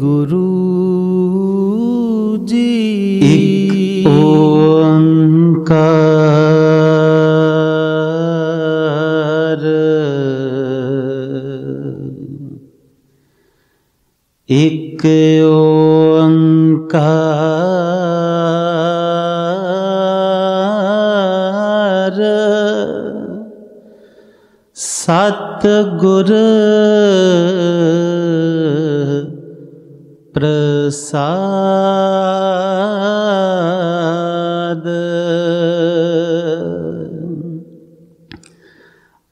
गुरु जी। एक ओंकार, एक ओंकार, सतगुर प्रसाद।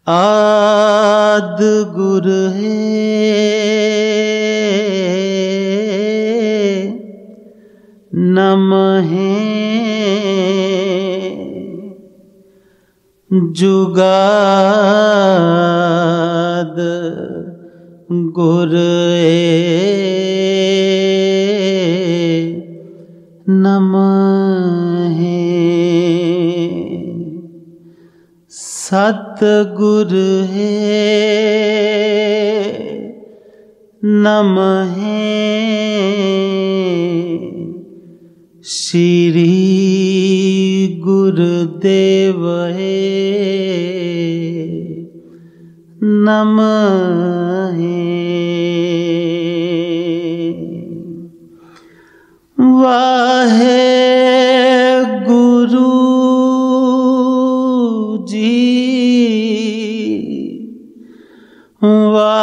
आदि गुर है नमः जुगाद गुर नमः। सतगुर है नमः श्री गुरुदेव है नमः। वाहे गुरु जी, वाहे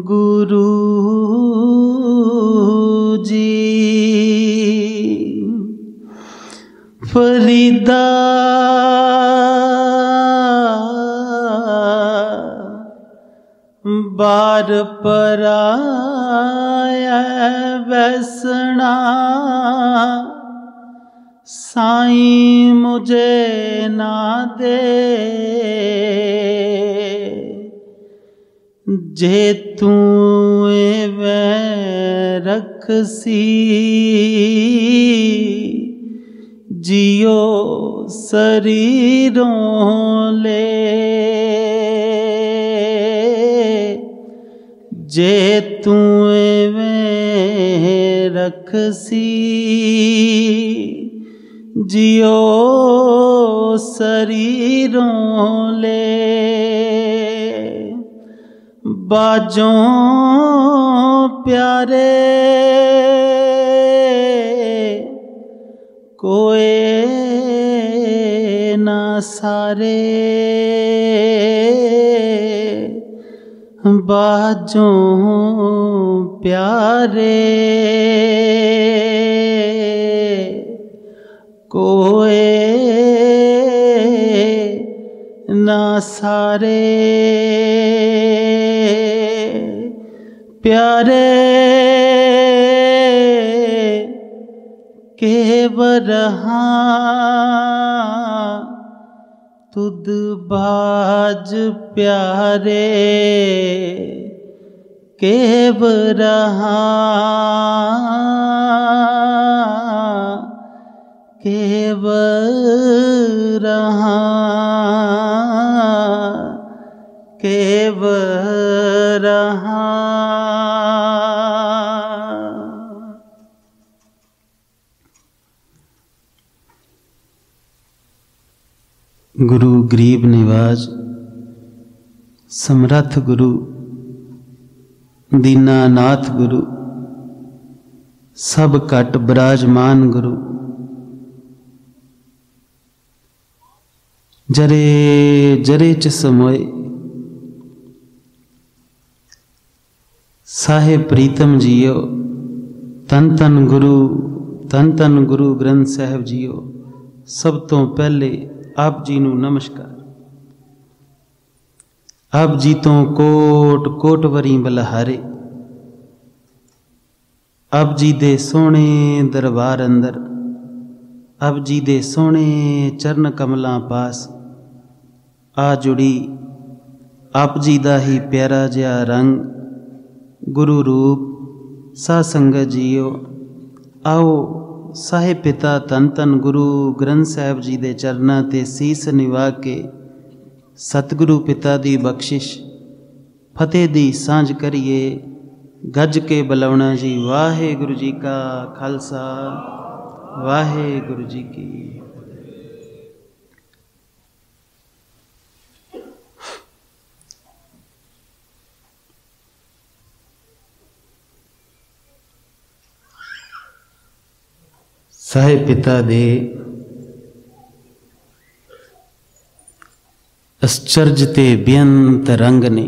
गुरु जी। फरीदा बार पराया वैसना, साईं मुझे ना दे जे तू वे रखसी। जियो शरीरों ले जे तू वे रखसी। जियो शरीरों ले बाजों प्यारे कोए ना सारे। बाजों प्यारे कोए ना सारे। प्यारे केवर तुद बाज प्यारे। केवर केवर केवर। गुरु गरीब निवाज समर्थ गुरु दीनानाथ गुरु सब घट विराजमान गुरु। जरे जरे च समोए साहिब प्रीतम जियो। तन तन गुरु ग्रंथ साहिब जियो। सब तो पहले आप जी नू नमस्कार। आप जी तो कोट कोट वरी बलहारे। आप जी दे सोने दरबार अंदर, आप जी दे सोने चरण कमलां पास आ जुड़ी आप जी दा ही प्यारा जिहा रंग गुरु रूप सा संगत जीओ। आओ साहिब पिता धन धन गुरु ग्रंथ साहिब जी दे चरनां ते सीस निवा के सतगुरु पिता दी बख्शिश फतेह दी सांझ करिए। गज के बुलाउणा जी। वाहेगुरु जी का खालसा वाहेगुरु जी की। साहिब पिता दे अश्चर्ज ते बेअंत रंग ने।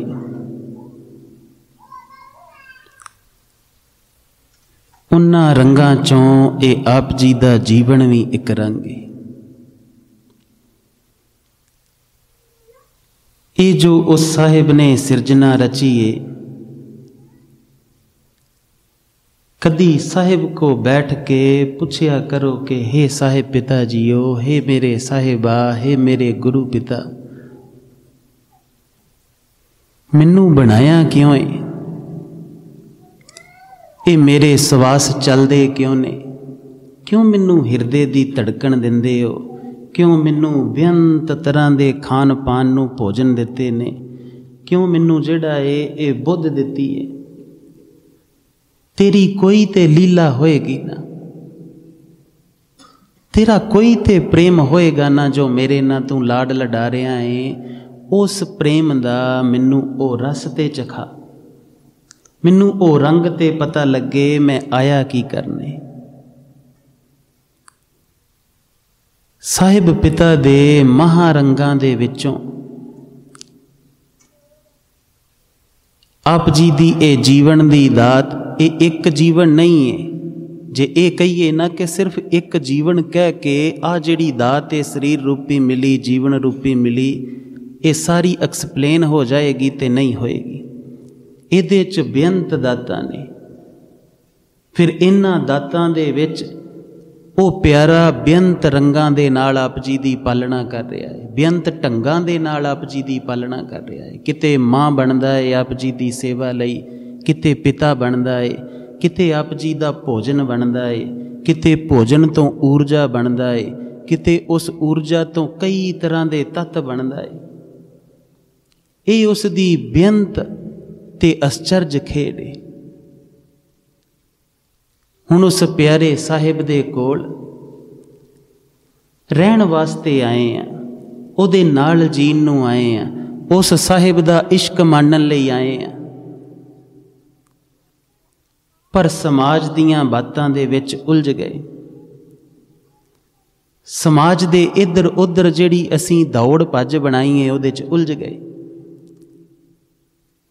उन्हां रंगां चों ये आप जी दा जीवन भी एक रंग है। ये जो उस साहिब ने सिरजना रची है, कदी साहिब को बैठ के पूछया करो कि हे साहिब पिता जीओ, हे मेरे साहिबा, हे मेरे गुरु पिता, मैनू बनाया क्यों है? ये मेरे सवास चलते क्यों ने? क्यों मैनू हिरदे दी धड़कन दिंदे हो? क्यों मैनू बेअंत तरह के खान पान नू भोजन दिते ने? क्यों मैनू जिहड़ा है ये बुद्ध दिती है? तेरी कोई ते लीला होएगी ना, तेरा कोई ते प्रेम होएगा ना जो मेरे ना तू लाड लडा रहा है। उस प्रेम दा मैनू ओ रस ते चखा, मैनू ओ रंग ते पता लगे मैं आया की करने। साहिब पिता दे महारंगां दे विचों आप जी दी ए जीवन दी दात, ये एक जीवन नहीं है। जे ये कहिए ना कि सिर्फ एक जीवन कह के आ जिहड़ी दात है शरीर रूपी मिली, जीवन रूपी मिली, ये सारी एक्सप्लेन हो जाएगी तो नहीं होएगी। इहदे च बेअंत दातां ने। फिर इन्हां दातां दे विच वो प्यारा बेअंत रंगां दे नाल आप जी दी पालना कर रहा है, बेअंत ढंगां दे नाल आप जी दी पालना कर रहा है। किते माँ बनदा है आप जी दी सेवा लई, किते पिता बनदा है, किते आप जी दा भोजन बनदा है, किते भोजन तो ऊर्जा बनदा है, किते उस ऊर्जा तो कई तरह के तत्त बनदा है। ये उस दी बेअंत ते आश्चर्य खेड है। हुण उस प्यारे साहिब दे कोल रहन वास्ते आए हैं, उहदे नाल जीण नूं आए हैं, उस साहिब दा इश्क मानण लई आए हैं। पर समाज दीयां बातां दे विच उलझ गए। समाज दे इधर उधर जिहड़ी असीं दौड़ भज बनाई है उहदे च उलझ गए।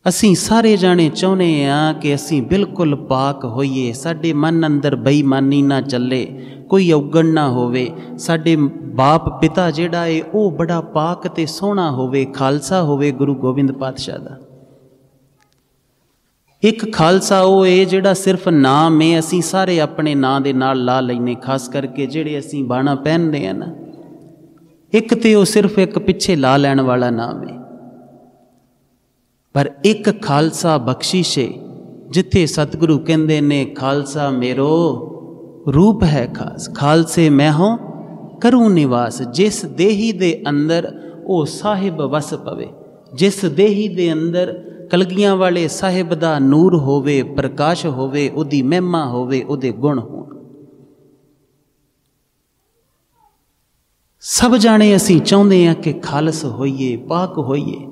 असीं सारे जाने चाहुंदे आ कि असीं बिल्कुल पाक होइए, साडे मन अंदर बेईमानी ना चले, कोई अवगण ना होवे, साडे बाप पिता जिहड़ा है वो बड़ा पाक ते सोहना होवे, खालसा होवे गुरु गोबिंद पातशाह दा। एक खालसा वो है जिहड़ा सिर्फ नाम है, असीं सारे अपने नां दे नाल ला लैने, खास करके जिहड़े असीं बाणा पहनदे हैं ना, एक ते वो सिर्फ एक पिछे ला लैण वाला नाम है। पर एक खालसा बख्शिश है, जिथे सतगुरु कहंदे ने खालसा मेरो रूप है खास, खालसे मैं हों करूं निवास। जिस देही दे अंदर ओ साहिब वस पवे, जिस देही दे अंदर कलगियां वाले साहिब दा नूर होवे, प्रकाश होवे, उदी महिमा होवे, उदे गुण होण। सब जाने असीं चाहुंदे हैं कि खालस होइए, पाक होइए।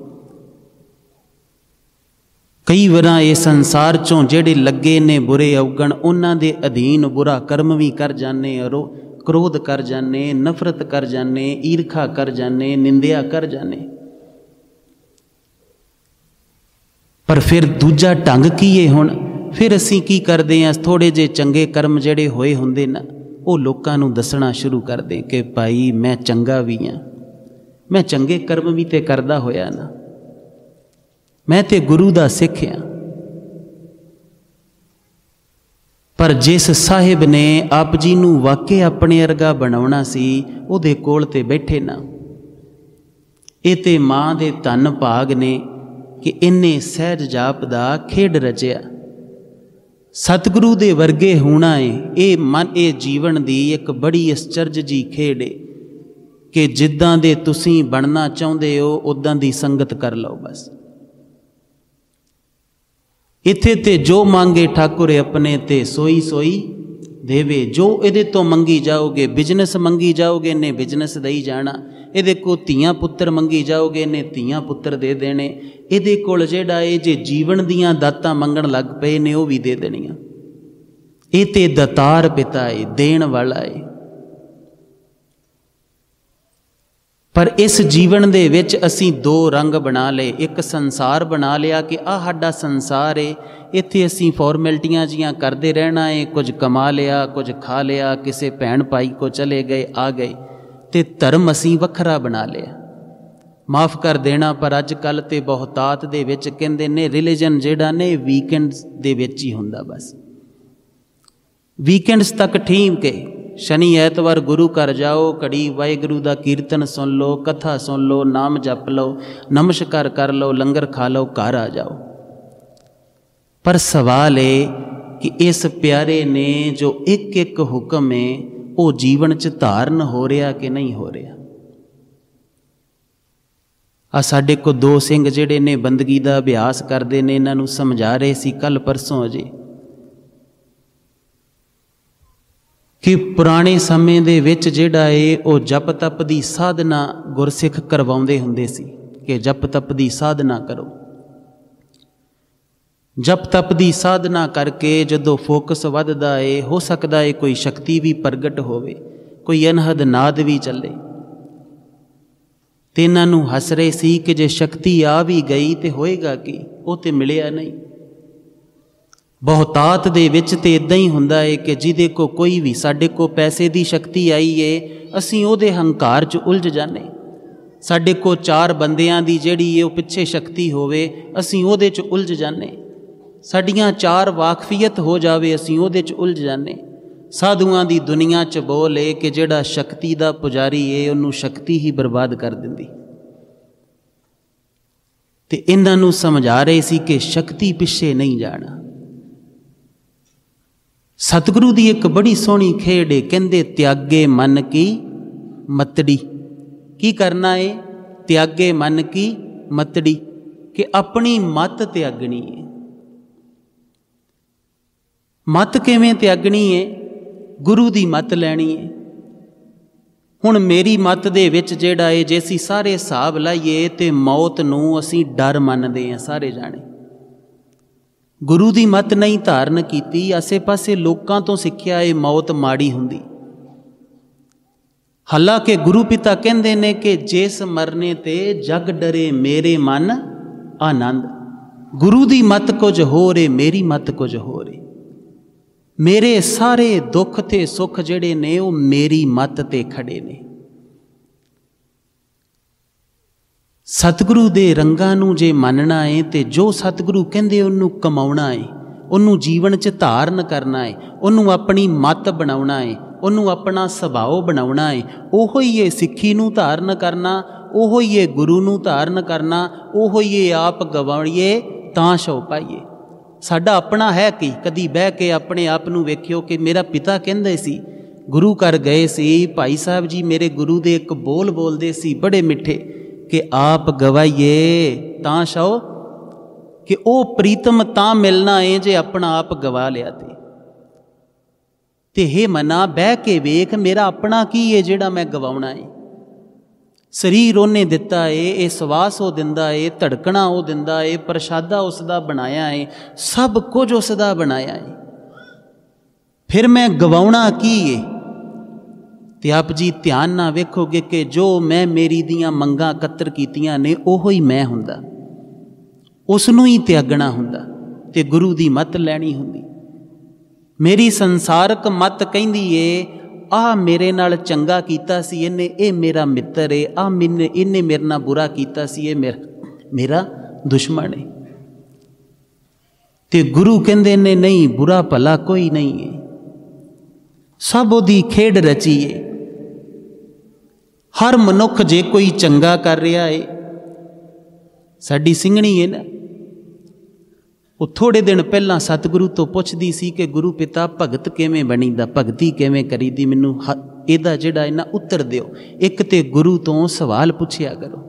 कई वार ये संसार चों जेड़े लगे ने बुरे अवगण, उन्हां दे अधीन बुरा कर्म भी कर जाने, और क्रोध कर जाने, नफरत कर जाने, ईर्खा कर जाने, निंदिया कर जाने। पर फिर दूजा ढंग की है हुण, फिर असीं की करदे हां, थोड़े जे चंगे कर्म जेड़े होए हुंदे ना, वो लोकां नूं दसना शुरू कर दें कि भाई मैं चंगा भी हाँ, मैं चंगे कर्म भी ते करदा होया ना, मैं ते गुरु दा सिख हाँ। पर जिस साहिब ने आप जी नूं वाकई अपने अर्गा बनाउणा सी, उहदे कोल ते बैठे ना। ये ते माँ दे धन भाग ने कि इन्ने सहज जाप दा खेड रचिया। सतगुरु दे वर्गे होना है, ये मन ये जीवन दी एक बड़ी आश्चर्य जी खेड है कि जिद्दां दे तुसीं बनना चाहुंदे हो उदां दी संगत कर लो। बस इत्थे ते जो मांगे ठाकुर अपने ते सोई सोई देवे। जो इहदे तो मंगी जाओगे, बिजनेस मंगी जाओगे इन्हें बिजनेस दई जाना, इहदे को धीआं पुत्तर मंगी जाओगे इन्हें धीआं पुत्तर दे देने, इहदे कोल जिहड़ा है जे जीवन दीआं दातां मंगण लग पए ने वो भी दे देणीआं। इह ते दातार पिता है, देण वाला है। पर इस जीवन दे विच असीं दो रंग बना ले। एक संसार बना लिया कि आ साडा संसार है, इत्थे असीं फॉर्मैलिटियां जियां करते रहना है, कुछ कमा लिया, कुछ खा लिया, किसी भैन भाई को चले गए आ गए, ते धर्म असीं वखरा बना लिया। माफ़ कर देना पर अज कल ते बहुतात दे विच कहंदे ने रिलीजन जिहड़ा ने वीकेंड्स दे विच ही हुंदा। बस वीकेंड्स तक ठीक है, शनि ऐतवार गुरु घर जाओ, घड़ी वाहिगुरू दा कीर्तन सुन लो, कथा सुन लो, नाम जप लो, नमस्कार कर लो, लंगर खा लो, घर आ जाओ। पर सवाल है कि इस प्यारे ने जो एक एक हुक्म है वो जीवन च धारण हो रहा कि नहीं हो रहा। आ साडे को दो सिंह जिहड़े ने बंदगी दा अभ्यास करते ने, इन्हां नूं समझा रहे सी कल परसों अजे कि पुराने समय दे विच जिहड़ा है वो जप तप दी साधना गुरसिख करवाउंदे हुंदे सी कि जप तप दी साधना करो। जप तप दी साधना करके जदों फोकस वधदा है, हो सकदा है कोई शक्ति भी प्रगट होवे, कोई अनहद नाद भी चले। ते इन्हां नूं हस रहे सी कि जे शक्ति आ भी गई तो होएगा कि वो तो मिलिया नहीं। बहुतात दे विच ते इदां ही हुंदा है कि जिहदे को कोई भी, साडे को पैसे दी शक्ति आई है, असीं उहदे हंकार च उलझ जाने। साडे को चार बंदियां दी जिहड़ी है वो पिछे शक्ति होवे, असीं उहदे च उलझ जाने। साडियां चार वाकफियत हो जावे, असीं उहदे च उलझ जाने। साधुआं दी दुनिया च बोल है कि जिहड़ा शक्ति दा पुजारी है उहनूं शक्ति ही बर्बाद कर दिंदी। ते इन्हां नूं समझा रहे सी कि शक्ति पिछे नहीं जाना। सतगुरु दी एक बड़ी सोहनी खेड है, कहंदे त्यागे मन की मतड़ी। की करना है? त्यागे मन की मतड़ी, कि अपनी मत त्यागनी है। मत किवें त्यागनी है? गुरु दी मत लैनी है। हुण मेरी मत दे विच जिहड़ा है, जे असीं सारे हिसाब लाइए ते मौत नूं असीं डर मनदे हां सारे जाणे। गुरु दी मत नहीं धारण कीती, आसे पासे लोकां तो सिੱਖਿਆ है मौत माड़ी हुंदी। हालांकि गुरु पिता कहंदे ने कि जिस मरने ते जग डरे मेरे मन आनंद। गुरु दी मत कुछ हो रे, मेरी मत कुछ हो रे। मेरे सारे दुख ते सुख जिहड़े ने वो मेरी मत ते खड़े ने। सतगुरु दे रंगां नूं जे मनना है तो जो सतगुरु कहंदे उन्नूं कमाउणा है, उन्नूं जीवन च धारण करना है, उन्नूं अपनी मत बनाउणा है, उन्नूं अपना सुभाव बनाउणा है। ओहो ही है सिੱਖੀ नूं धारण करना, ओहो ही है गुरु नूं धारण करना, ओहो ही है आप गवाईए तां छो पाईए। साडा अपना है कि कदी बह के अपने आप नूं वेखियो कि मेरा पिता कहंदे सी, गुरु घर गए सी, भाई साहब जी मेरे गुरु दे एक बोल बोलदे सी बड़े मिठे कि आप गवाइए तां छो, कि ओ प्रीतम तां मिलना है जे अपना आप गवा लिया ते हे मना बह के वेख मेरा अपना की है जिहड़ा मैं गवाउणा है। शरीर उन्हें दिता है, ये सवास वो दिंदा है, धड़कना वो दिंदा है, प्रशादा उसका बनाया है, सब कुछ उसका बनाया है। फिर मैं गवाउणा की है? ते आप जी ध्यान ना वेखोगे कि जो मैं मेरी दियां मंगां कतर कीतियां ने ओहो ही मैं हुंदा, उसनूं ही त्यागना हुंदा ते गुरु दी मत लैनी हुंदी। मेरी संसारक मत कहिंदी है आ मेरे नाल चंगा कीता सी इन्ने, ए मेरा मित्र है, आ मैंने इन्ने मेरे नाल बुरा कीता सी, ये मेरा दुश्मन है। ते गुरु कहंदे ने नहीं, बुरा भला कोई नहीं है, सब ओदी खेड रची है। हर मनुख जे कोई चंगा कर रहा है, साडी सिंघणी है ना, वो थोड़े दिन पहला सतगुरु तो पुछदी सी कि गुरु पिता भगत किवें बनीदा, भगती किवें करीदी, मैनू ਇਹਦਾ ਜਿਹੜਾ ਇਹਨਾਂ ਉੱਤਰ ਦਿਓ। ਇੱਕ ਤੇ ਗੁਰੂ ਤੋਂ ਸਵਾਲ ਪੁੱਛਿਆ ਕਰੋ।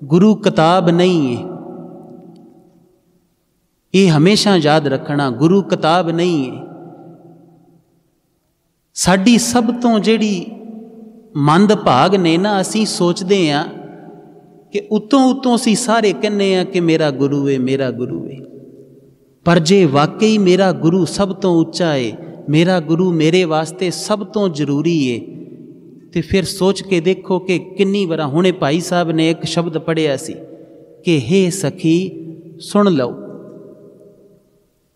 ਗੁਰੂ ਕਿਤਾਬ ਨਹੀਂ ਹੈ, ਇਹ ਹਮੇਸ਼ਾ ਯਾਦ ਰੱਖਣਾ। ਗੁਰੂ ਕਿਤਾਬ ਨਹੀਂ ਹੈ। ਸਾਡੀ ਸਭ ਤੋਂ ਜਿਹੜੀ ਮੰਦ ਭਾਗ ਨੇ ਨਾ, ਅਸੀਂ ਸੋਚਦੇ ਹਾਂ ਕਿ ਉੱਤੋਂ ਅਸੀਂ ਸਾਰੇ ਕਹਿੰਦੇ ਹਾਂ ਕਿ ਮੇਰਾ ਗੁਰੂ ਹੈ, ਮੇਰਾ ਗੁਰੂ ਹੈ। ਪਰ ਜੇ ਵਾਕਈ ਮੇਰਾ ਗੁਰੂ ਸਭ ਤੋਂ ਉੱਚਾ ਹੈ, ਮੇਰਾ ਗੁਰੂ ਮੇਰੇ ਵਾਸਤੇ ਸਭ ਤੋਂ ਜ਼ਰੂਰੀ ਹੈ, ਤੇ ਫਿਰ ਸੋਚ ਕੇ ਦੇਖੋ ਕਿ ਕਿੰਨੀ ਵਾਰ ਹੁਣੇ ਭਾਈ ਸਾਹਿਬ ਨੇ ਇੱਕ ਸ਼ਬਦ ਪੜ੍ਹਿਆ ਸੀ ਕਿ ਹੇ ਸਖੀ ਸੁਣ ਲਓ।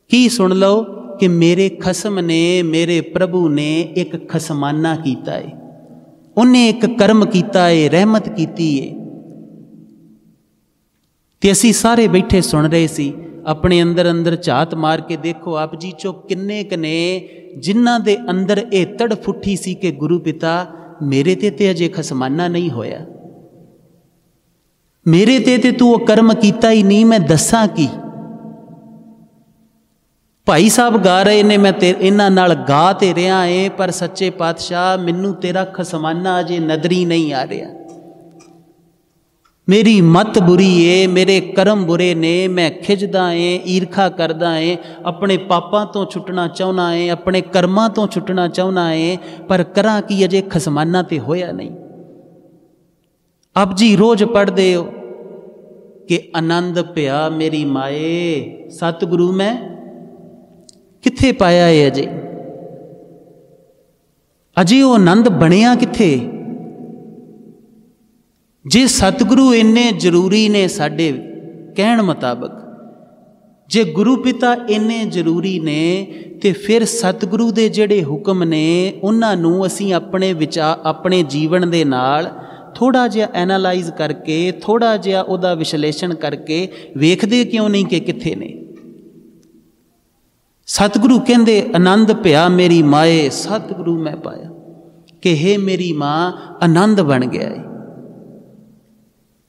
ਕੀ ਸੁਣ ਲਓ? ਕਿ ਮੇਰੇ ਖਸਮ ਨੇ, ਮੇਰੇ ਪ੍ਰਭੂ ਨੇ ਇੱਕ ਖਸਮਾਨਾ ਕੀਤਾ ਹੈ, ਉਹਨੇ ਇੱਕ ਕਰਮ ਕੀਤਾ ਹੈ, ਰਹਿਮਤ ਕੀਤੀ ਹੈ। ਤੇ ਅਸੀਂ ਸਾਰੇ ਬੈਠੇ ਸੁਣ ਰਹੇ ਸੀ। ਆਪਣੇ ਅੰਦਰ ਝਾਤ ਮਾਰ ਕੇ ਦੇਖੋ ਆਪ ਜੀ ਚੋਂ ਕਿੰਨੇ ਕੁ ਨੇ ਜਿਨ੍ਹਾਂ ਦੇ ਅੰਦਰ ਇਹ ਤੜਫ ਉੱਠੀ ਸੀ ਕਿ ਗੁਰੂ ਪਿਤਾ ਮੇਰੇ ਤੇ ਅਜੇ ਖਸਮਾਨਾ ਨਹੀਂ ਹੋਇਆ, ਮੇਰੇ ਤੇ ਤੂੰ ਉਹ ਕਰਮ ਕੀਤਾ ਹੀ ਨਹੀਂ, ਮੈਂ ਦੱਸਾਂ ਕੀ। ਭਾਈ ਸਾਹਿਬ ਗਾ ਰਹੇ ਨੇ, ਮੈਂ ਇਹਨਾਂ ਨਾਲ ਗਾ ਤੇ ਰਿਹਾ ਏ, ਪਰ ਸੱਚੇ ਪਾਤਸ਼ਾਹ ਮੈਨੂੰ ਤੇਰਾ ਖਸਮਾਨਾ ਅਜੇ ਨਜ਼ਰੀ ਨਹੀਂ ਆ ਰਿਹਾ। ਮੇਰੀ ਮੱਤ ਬੁਰੀ ਏ, ਮੇਰੇ ਕਰਮ ਬੁਰੇ ਨੇ, ਮੈਂ ਖਿੱਚਦਾ ਏ, ਈਰਖਾ ਕਰਦਾ ਏ, ਆਪਣੇ ਪਾਪਾਂ ਤੋਂ ਛੁੱਟਣਾ ਚਾਹੁੰਦਾ ਏ, ਆਪਣੇ ਕਰਮਾਂ ਤੋਂ ਛੁੱਟਣਾ ਚਾਹੁੰਦਾ ਏ, ਪਰ ਕਰਾਂ ਕੀ ਅਜੇ ਖਸਮਾਨਾ ਤੇ ਹੋਇਆ ਨਹੀਂ। ਆਪ ਜੀ ਰੋਜ਼ ਪੜ੍ਹਦੇ ਹੋ ਕਿ ਆਨੰਦ ਪਿਆ ਮੇਰੀ ਮਾਏ, ਸਤਿਗੁਰੂ ਮੈਂ ਕਿੱਥੇ ਪਾਇਆ ਏ ਅਜੇ ਉਹ ਆਨੰਦ ਬਣਿਆ ਕਿੱਥੇ? ਜੇ ਸਤਿਗੁਰੂ ਇੰਨੇ ਜ਼ਰੂਰੀ ਨੇ ਸਾਡੇ ਕਹਿਣ ਮੁਤਾਬਕ, ਜੇ ਗੁਰੂ ਪਿਤਾ ਇੰਨੇ ਜ਼ਰੂਰੀ ਨੇ, ਤੇ ਫਿਰ ਸਤਿਗੁਰੂ ਦੇ ਜਿਹੜੇ ਹੁਕਮ ਨੇ ਉਹਨਾਂ ਨੂੰ ਅਸੀਂ ਆਪਣੇ ਜੀਵਨ ਦੇ ਨਾਲ ਥੋੜ੍ਹਾ ਜਿਹਾ ਐਨਾਲਾਈਜ਼ ਕਰਕੇ, ਥੋੜ੍ਹਾ ਜਿਹਾ ਉਹਦਾ ਵਿਸ਼ਲੇਸ਼ਣ ਕਰਕੇ ਵੇਖਦੇ ਕਿਉਂ ਨਹੀਂ ਕਿ ਕਿੱਥੇ ਨੇ? ਸਤਿਗੁਰੂ ਕਹਿੰਦੇ ਆਨੰਦ ਪਿਆ ਮੇਰੀ ਮਾਏ, ਸਤਿਗੁਰੂ ਮੈਂ ਪਾਇਆ ਕਿ ਹੇ ਮੇਰੀ ਮਾਂ ਆਨੰਦ ਬਣ ਗਿਆ ਏ।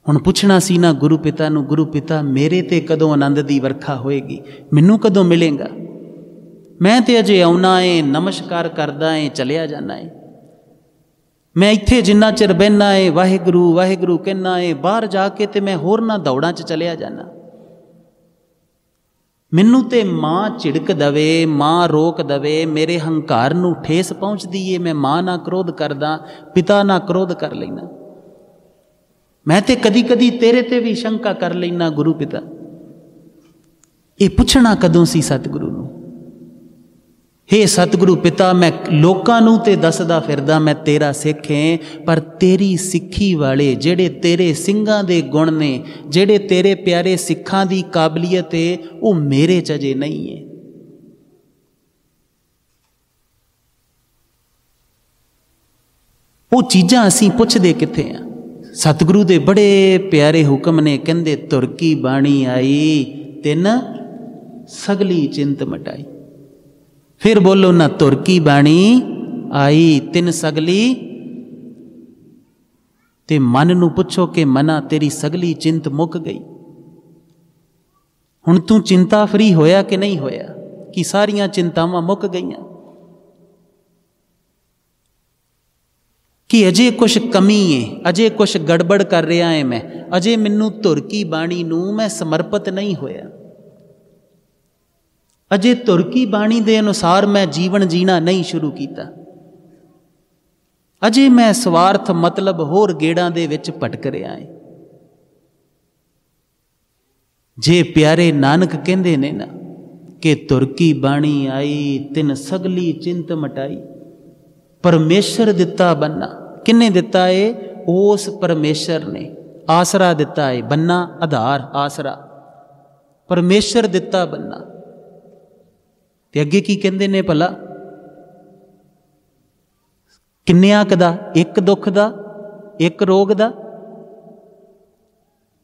ਹੁਣ ਪੁੱਛਣਾ ਸੀ ਨਾ ਗੁਰੂ ਪਿਤਾ ਨੂੰ, ਗੁਰੂ ਪਿਤਾ ਮੇਰੇ ਤੇ ਕਦੋਂ ਆਨੰਦ ਦੀ ਵਰਖਾ ਹੋਏਗੀ, ਮੈਨੂੰ ਕਦੋਂ ਮਿਲੇਗਾ? ਮੈਂ ਤੇ ਅਜੇ ਆਉਣਾ ਏ, ਨਮਸਕਾਰ ਕਰਦਾ ਏ, ਚਲਿਆ ਜਾਣਾ ਏ। ਮੈਂ ਇੱਥੇ ਜਿੰਨਾ ਚਿਰ ਬਹਿਨਾ ਏ ਵਾਹਿਗੁਰੂ ਵਾਹਿਗੁਰੂ ਕਹਿਣਾ ਏ, ਬਾਹਰ ਜਾ ਕੇ ਤੇ ਮੈਂ ਹੋਰ ਨਾ ਦੌੜਾਂ 'ਚ ਚਲਿਆ ਜਾਣਾ। ਮੈਨੂੰ ਤੇ ਮਾਂ ਝਿੜਕ ਦਵੇ, ਮਾਂ ਰੋਕ ਦਵੇ, ਮੇਰੇ ਹੰਕਾਰ ਨੂੰ ਠੇਸ ਪਹੁੰਚਦੀ ਏ, ਮੈਂ ਮਾਂ ਨਾਲ ਕ੍ਰੋਧ ਕਰਦਾ, ਪਿਤਾ ਨਾਲ ਕ੍ਰੋਧ ਕਰ ਲੈਣਾ। ਮੈਂ ਤੇ ਕਦੀ ਕਦੀ ਤੇਰੇ ਤੇ ਵੀ ਸ਼ੰਕਾ ਕਰ ਲੈਣਾ ਗੁਰੂ ਪਿਤਾ। ਇਹ ਪੁੱਛਣਾ ਕਦੋਂ ਸੀ ਸਤਿਗੁਰੂ ਨੂੰ? ਹੇ ਸਤਿਗੁਰੂ ਪਿਤਾ, ਮੈਂ ਲੋਕਾਂ ਨੂੰ ਤੇ ਦੱਸਦਾ ਫਿਰਦਾ ਮੈਂ ਤੇਰਾ ਸਿੱਖ ਏ, ਪਰ ਤੇਰੀ ਸਿੱਖੀ ਵਾਲੇ ਜਿਹੜੇ ਤੇਰੇ ਸਿੰਘਾਂ ਦੇ ਗੁਣ ਨੇ, ਜਿਹੜੇ ਤੇਰੇ ਪਿਆਰੇ ਸਿੱਖਾਂ ਦੀ ਕਾਬਲੀਅਤ ਏ, ਉਹ ਮੇਰੇ 'ਚ ਅਜੇ ਨਹੀਂ ਏ। ਉਹ ਚੀਜ਼ਾਂ ਅਸੀਂ ਪੁੱਛਦੇ ਕਿੱਥੇ ਆ? ਸਤਿਗੁਰੂ ਦੇ ਬੜੇ ਪਿਆਰੇ ਹੁਕਮ ਨੇ, ਕਹਿੰਦੇ ਤੁਰ ਕੀ ਬਾਣੀ ਆਈ, ਤਿੰਨ ਸਗਲੀ ਚਿੰਤ ਮਟਾਈ। ਫਿਰ ਬੋਲੋ ਨਾ, ਤੁਰ ਕੀ ਬਾਣੀ ਆਈ ਤਿੰਨ ਸਗਲੀ। ਤੇ ਮਨ ਨੂੰ ਪੁੱਛੋ ਕਿ ਮਨਾ ਤੇਰੀ ਸਗਲੀ ਚਿੰਤ ਮੁੱਕ ਗਈ? ਹੁਣ ਤੂੰ ਚਿੰਤਾ ਫਰੀ ਹੋਇਆ ਕਿ ਨਹੀਂ ਹੋਇਆ? ਕਿ ਸਾਰੀਆਂ ਚਿੰਤਾਵਾਂ ਮੁੱਕ ਗਈਆਂ? ਕਿ ਅਜੇ ਕੁਛ ਕਮੀ ਏ, ਅਜੇ ਕੁਛ ਗੜਬੜ ਕਰ ਰਿਹਾ ਏ ਮੈਂ, ਅਜੇ ਮੈਨੂੰ ਧੁਰ ਕੀ ਬਾਣੀ ਨੂੰ ਮੈਂ ਸਮਰਪਿਤ ਨਹੀਂ ਹੋਇਆ, ਅਜੇ ਧੁਰ ਕੀ ਬਾਣੀ ਦੇ ਅਨੁਸਾਰ ਮੈਂ ਜੀਵਨ ਜੀਣਾ ਨਹੀਂ ਸ਼ੁਰੂ ਕੀਤਾ, ਅਜੇ ਮੈਂ ਸਵਾਰਥ ਮਤਲਬ ਹੋਰ ਗੇੜਾਂ ਦੇ ਵਿੱਚ ਭਟਕ ਰਿਹਾ ਏ। ਜੇ ਪਿਆਰੇ ਨਾਨਕ ਕਹਿੰਦੇ ਨੇ ਨਾ ਕਿ ਧੁਰ ਕੀ ਬਾਣੀ ਆਈ ਤਿਨ ਸਗਲੀ ਚਿੰਤ ਮਟਾਈ, ਪਰਮੇਸ਼ਰ ਦਿੱਤਾ ਬੰਨਾ। ਕਿੰਨੇ ਦਿੱਤਾ ਏ? ਉਸ ਪਰਮੇਸ਼ਰ ਨੇ ਆਸਰਾ ਦਿੱਤਾ ਏ। ਬੰਨਾ ਆਧਾਰ, ਆਸਰਾ, ਪਰਮੇਸ਼ਰ ਦਿੱਤਾ ਬੰਨਾ। ਤੇ ਅੱਗੇ ਕੀ ਕਹਿੰਦੇ ਨੇ ਭਲਾ? ਕਿੰਨਿਆਂ ਕੁ ਦਾ? ਇੱਕ ਦੁੱਖ ਦਾ, ਇੱਕ ਰੋਗ ਦਾ,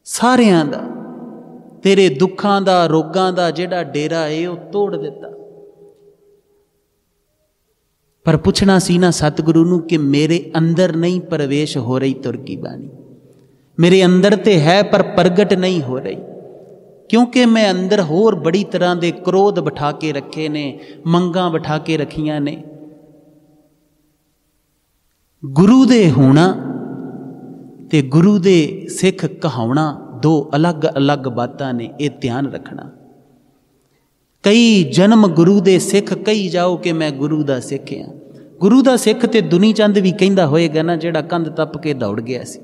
ਸਾਰਿਆਂ ਦਾ। ਤੇਰੇ ਦੁੱਖਾਂ ਦਾ, ਰੋਗਾਂ ਦਾ ਜਿਹੜਾ ਡੇਰਾ ਏ ਉਹ ਤੋੜ ਦਿੱਤਾ। ਪਰ ਪੁੱਛਣਾ ਸੀ ਨਾ ਸਤਿਗੁਰੂ ਨੂੰ ਕਿ ਮੇਰੇ ਅੰਦਰ ਨਹੀਂ ਪ੍ਰਵੇਸ਼ ਹੋ ਰਹੀ ਧੁਰ ਕੀ ਬਾਣੀ, ਮੇਰੇ ਅੰਦਰ ਤੇ ਹੈ ਪਰ ਪ੍ਰਗਟ ਨਹੀਂ ਹੋ ਰਹੀ, ਕਿਉਂਕਿ ਮੈਂ ਅੰਦਰ ਹੋਰ ਬੜੀ ਤਰ੍ਹਾਂ ਦੇ ਕ੍ਰੋਧ ਬਿਠਾ ਕੇ ਰੱਖੇ ਨੇ, ਮੰਗਾਂ ਬਿਠਾ ਕੇ ਰੱਖੀਆਂ ਨੇ। गुरु दे होना ते गुरु दे सिख कहाउणा दो अलग अलग बातां ने, ये ध्यान रखना। कई जन्म गुरु दे सिख कही जाओ कि मैं गुरु दा सिख हाँ। गुरु दा सिख ते दुनी चंद भी कहंदा होएगा ना, जिहड़ा कंध टप के दौड़ गया सी।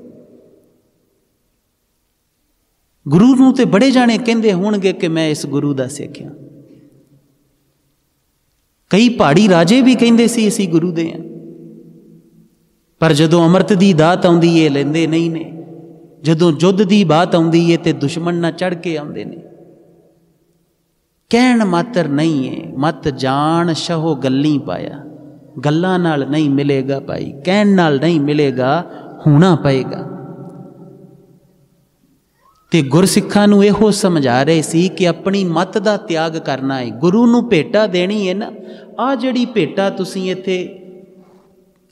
गुरु नूं ते बड़े जाने कहंदे होणगे कि मैं इस गुरु दा सिख हाँ। कई पहाड़ी राजे भी कहंदे सी असीं गुरु दे हाँ, पर जदों अमृत दी दात आउंदी है लैंदे नहीं ने। जदों युद्ध दी बात आउंदी है ते दुश्मन ना चढ़ के आउंदे ने। कहण मात्र नहीं है, मत जान शहो गल्ली पाया। गल्लां नाल नहीं मिलेगा भाई, कहण नाल नहीं मिलेगा, होना पएगा। ते गुरसिखां नूं इहो समझा रहे सी कि अपनी मत दा त्याग करना है। गुरु नूं भेटा देनी है ना, आ जिहड़ी भेटा तुसीं इत्थे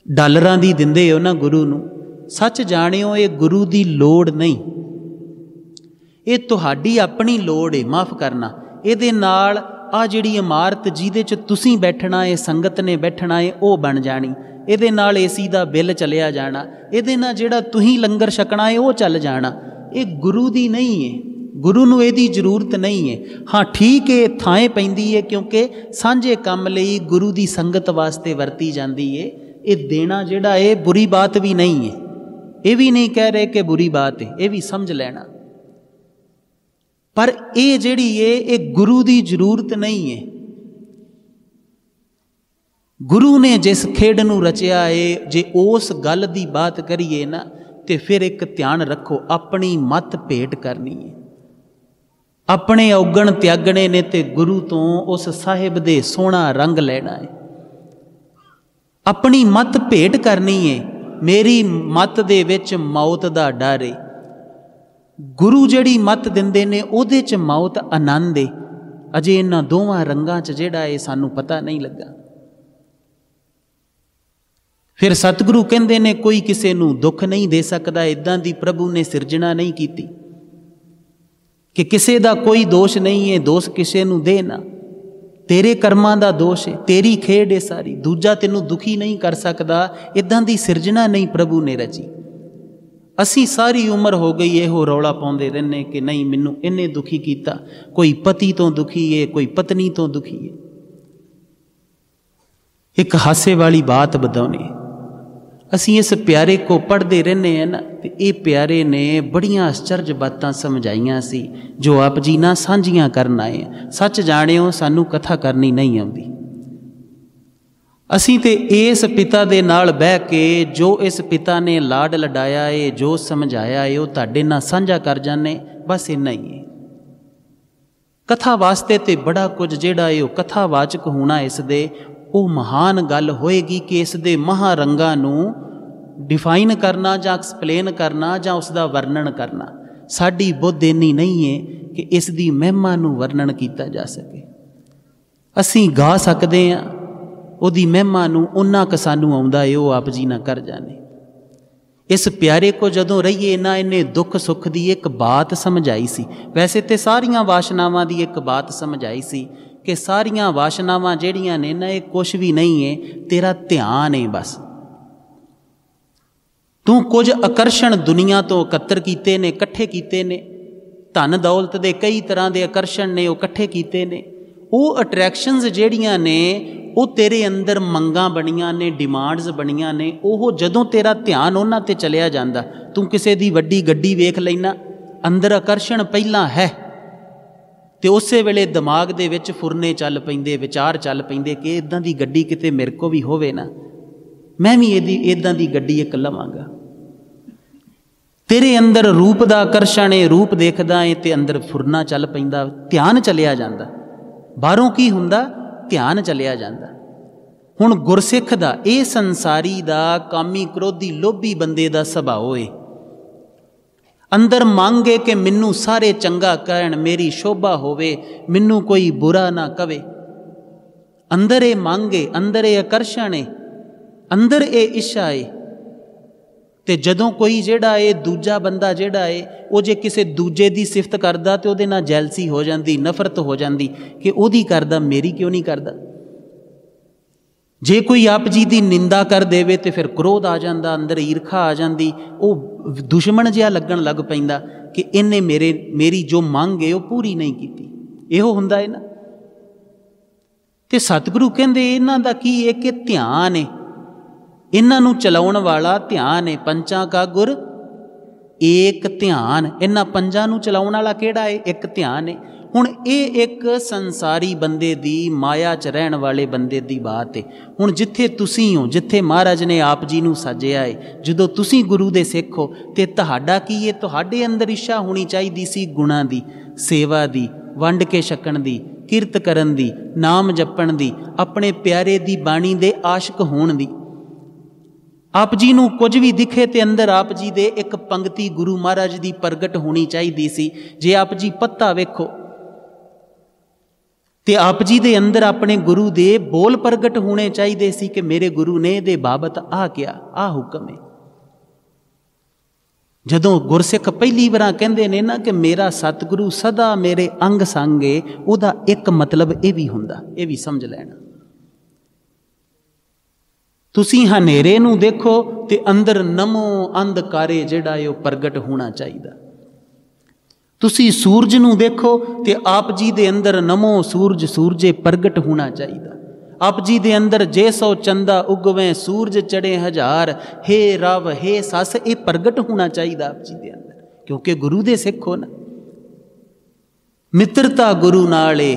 डालरां दी दिंदे हो ना गुरु नूं, सच जाणिओ ये गुरु दी लोड़ नहीं, ये तुहाडी अपनी लोड़ है। माफ़ करना, इहदे नाल आ जिहड़ी इमारत जिहदे च तुसीं बैठना है, संगत ने बैठना है, वो बन जानी। इहदे नाल एसी दा बिल चलिया जाना, इहदे नाल जिहड़ा तुसीं लंगर छकना है वो चल जाना। ये गुरु दी नहीं है, गुरु नूं इहदी जरूरत नहीं है। हाँ ठीक है, थाएं पैंदी है क्योंकि सांझे काम लई गुरु दी संगत वास्ते वरती जाती है। ये देना जिहड़ा है बुरी बात भी नहीं है, ये भी नहीं कह रहे कि बुरी बात है, ये भी समझ लेना। पर ये जिहड़ी है ये गुरु दी जरूरत नहीं है। गुरु ने जिस खेड नूं रचिया है, जे उस गल दी बात करिए ना, तो फिर एक ध्यान रखो, अपनी मत भेंट करनी है। अपने औगण त्यागने ने ते गुरु तो उस साहिब दे सोहना रंग लेना है। अपनी मत भेंट करनी है। मेरी मत दे विच मौत दा डर है। गुरु जिहड़ी मत दिंदे ने उहदे च मौत आनंद है। अजे इन्हां दोवां रंगां च जिहड़ा है सानू पता नहीं लगा। फिर सतगुरु कहंदे ने कोई किसी नूं दुख नहीं दे सकदा, इदां दी प्रभु ने सिरजना नहीं कीती कि किसी दा कोई दोष नहीं है, दोष किसी नूं दे ना, तेरे कर्मां दा दोष है, तेरी खेड है सारी, दूजा तैनूं दुखी नहीं कर सकदा। इदां दी सिरजना नहीं प्रभु ने रची। असी सारी उम्र हो गई इहो रौला पाउंदे रहने कि नहीं मैनूं इन्ने दुखी कीता, कोई पति तो दुखी है, कोई पत्नी तो दुखी है। एक हासे वाली बात बताउने, असी इस प्यारे को पढ़ते रहने हैं ना, तो ये प्यारे ने बड़ियां आश्चर्य बातां समझाइयां सी जो आप जी ना सांझियां करन आए हैं। सच जाणिओ सानू कथा करनी नहीं आउंदी। असी ते इस पिता दे नाल बह के जो इस पिता ने लाड लडाया है, जो समझाया है, वो तुहाडे नाल साझा कर जाने, बस इन्ना ही है। कथा वास्ते ते बड़ा कुछ जिहड़ा है वो कथावाचक होना इस दे वो महान गल होएगी कि इस दे महारंगां नूं डिफाइन करना जां एक्सप्लेन करना जां उसका वर्णन करना साडी बुद्ध इन्नी नहीं है कि इस दी महिमा नूं वर्णन किया जा सके। असीं गा सकते हैं उहदी महिमा नूं, उन्ना क सानूं आउंदा है वो आप जी ना कर जाने। इस प्यारे को जदों रहीए ना, इन्हें दुख सुख की एक बात समझाई सी। वैसे तो सारियां वासनावां की एक बात समझाई सी कि सारियां वासनावां जिहड़ियां ने ना, ये कुछ भी नहीं है, तेरा ध्यान है बस। तू कुछ आकर्षण दुनिया तो एकत्र कीते ने, इकट्ठे कीते ने, धन दौलत के कई तरह के आकर्षण ने वो इकट्ठे कीते ने। वो अट्रैक्शनस जिहड़ियां ने वो तेरे अंदर मंगां बणियां ने, डिमांड्स बणियां ने। वो जदों तेरा ध्यान उन्हां ते चलिया जांदा, तू किसी दी वड्डी गड्डी वेख लैना, अंदर आकर्षण पहलां है तो उस वेले दिमाग दे विच फुरने चल पैंदे, विचार चल पैंदे कि इदां दी गड्डी किते मेरे को भी होवे ना, मैं भी इदां दी गड्डी एक लवांगा। तेरे अंदर रूप दा आकर्षण है, रूप देखदा है ते अंदर फुरना चल पैंदा, ध्यान चलिया जांदा। बाहरों की हुंदा, ध्यान चलिया जांदा। हुण गुरसिख दा ये संसारी दा कामी क्रोधी लोभी बंदे दा सुभाव है। अंदर मांगे कि मैनू सारे चंगा कहण, मेरी शोभा होवे, मैनू कोई बुरा ना कवे। अंदर ये मांगे, अंदर ये आकर्षण है, अंदर ये इच्छा है। ते जदों कोई जिहड़ा है दूजा बंदा जिहड़ा है वो जे किसी दूजे दी सिफत करदा ते उहदे नाल जैलसी हो जांदी, नफरत हो जांदी कि ओहदी करदा मेरी क्यों नहीं करदा। जे कोई आप जी की निंदा कर देवे तो फिर क्रोध आ जाता, अंदर ईर्खा आ जाती, वो दुश्मन जिहा लगन लग पैंदा कि इन्हें मेरी जो मंग है वो पूरी नहीं की। इहो हुंदा है ना। तो सतगुरु कहंदे इन्हां दा की है कि ध्यान है, इन्हां नूं चलाउण वाला ध्यान है। पंचां का गुर एक ध्यान, इन्हां पंजां नूं चलाउण वाला किहड़ा है? एक ध्यान है। हुण ये एक संसारी बंदे दी, माया च रहण वाले बंदे दी बात है। हुण जिथे तुसीं हो, जिथे महाराज ने आप जी नूं साजिया है, जदों तुसीं गुरु दे सिख हो ते तुहाडा की है? तुहाडे अंदर इच्छा होनी चाहिदी सी गुणां दी, सेवा दी, वंड के छकण दी, किरत करन दी, नाम जपण दी, अपने प्यारे दी बाणी दे आशिक होण दी। आप जी नूं कुछ भी दिखे ते अंदर आप जी दे एक पंक्ति गुरु महाराज दी प्रगट होनी चाहिदी सी। जे आप जी पत्ता वेखो ते आप जी दे अंदर अपने गुरु दे बोल प्रगट होने चाहिए सी कि मेरे गुरु ने दे बाबत आ क्या, आ हुक्म है। जदों गुरसिख पहली बार कहते ने ना कि मेरा सतगुरु सदा मेरे अंग संग है, उहदा एक मतलब यह भी हुंदा, यह भी समझ लेना। तुसी हनेरे नूं देखो ते अंदर नमो अंधकारे जिहड़ा है प्रगट होना चाहिए। तुसी सूरज नूं देखो ते आप जी दे अंदर नमो सूरज सूरजे प्रगट होना चाहिए। आप जी दे अंदर जे सौ चंदा उगवें सूरज चढ़े हजार, हे रव हे सस, ये प्रगट होना चाहिए आप जी दे अंदर, क्योंकि गुरु दे सिख हो ना। मित्रता गुरु नाल है,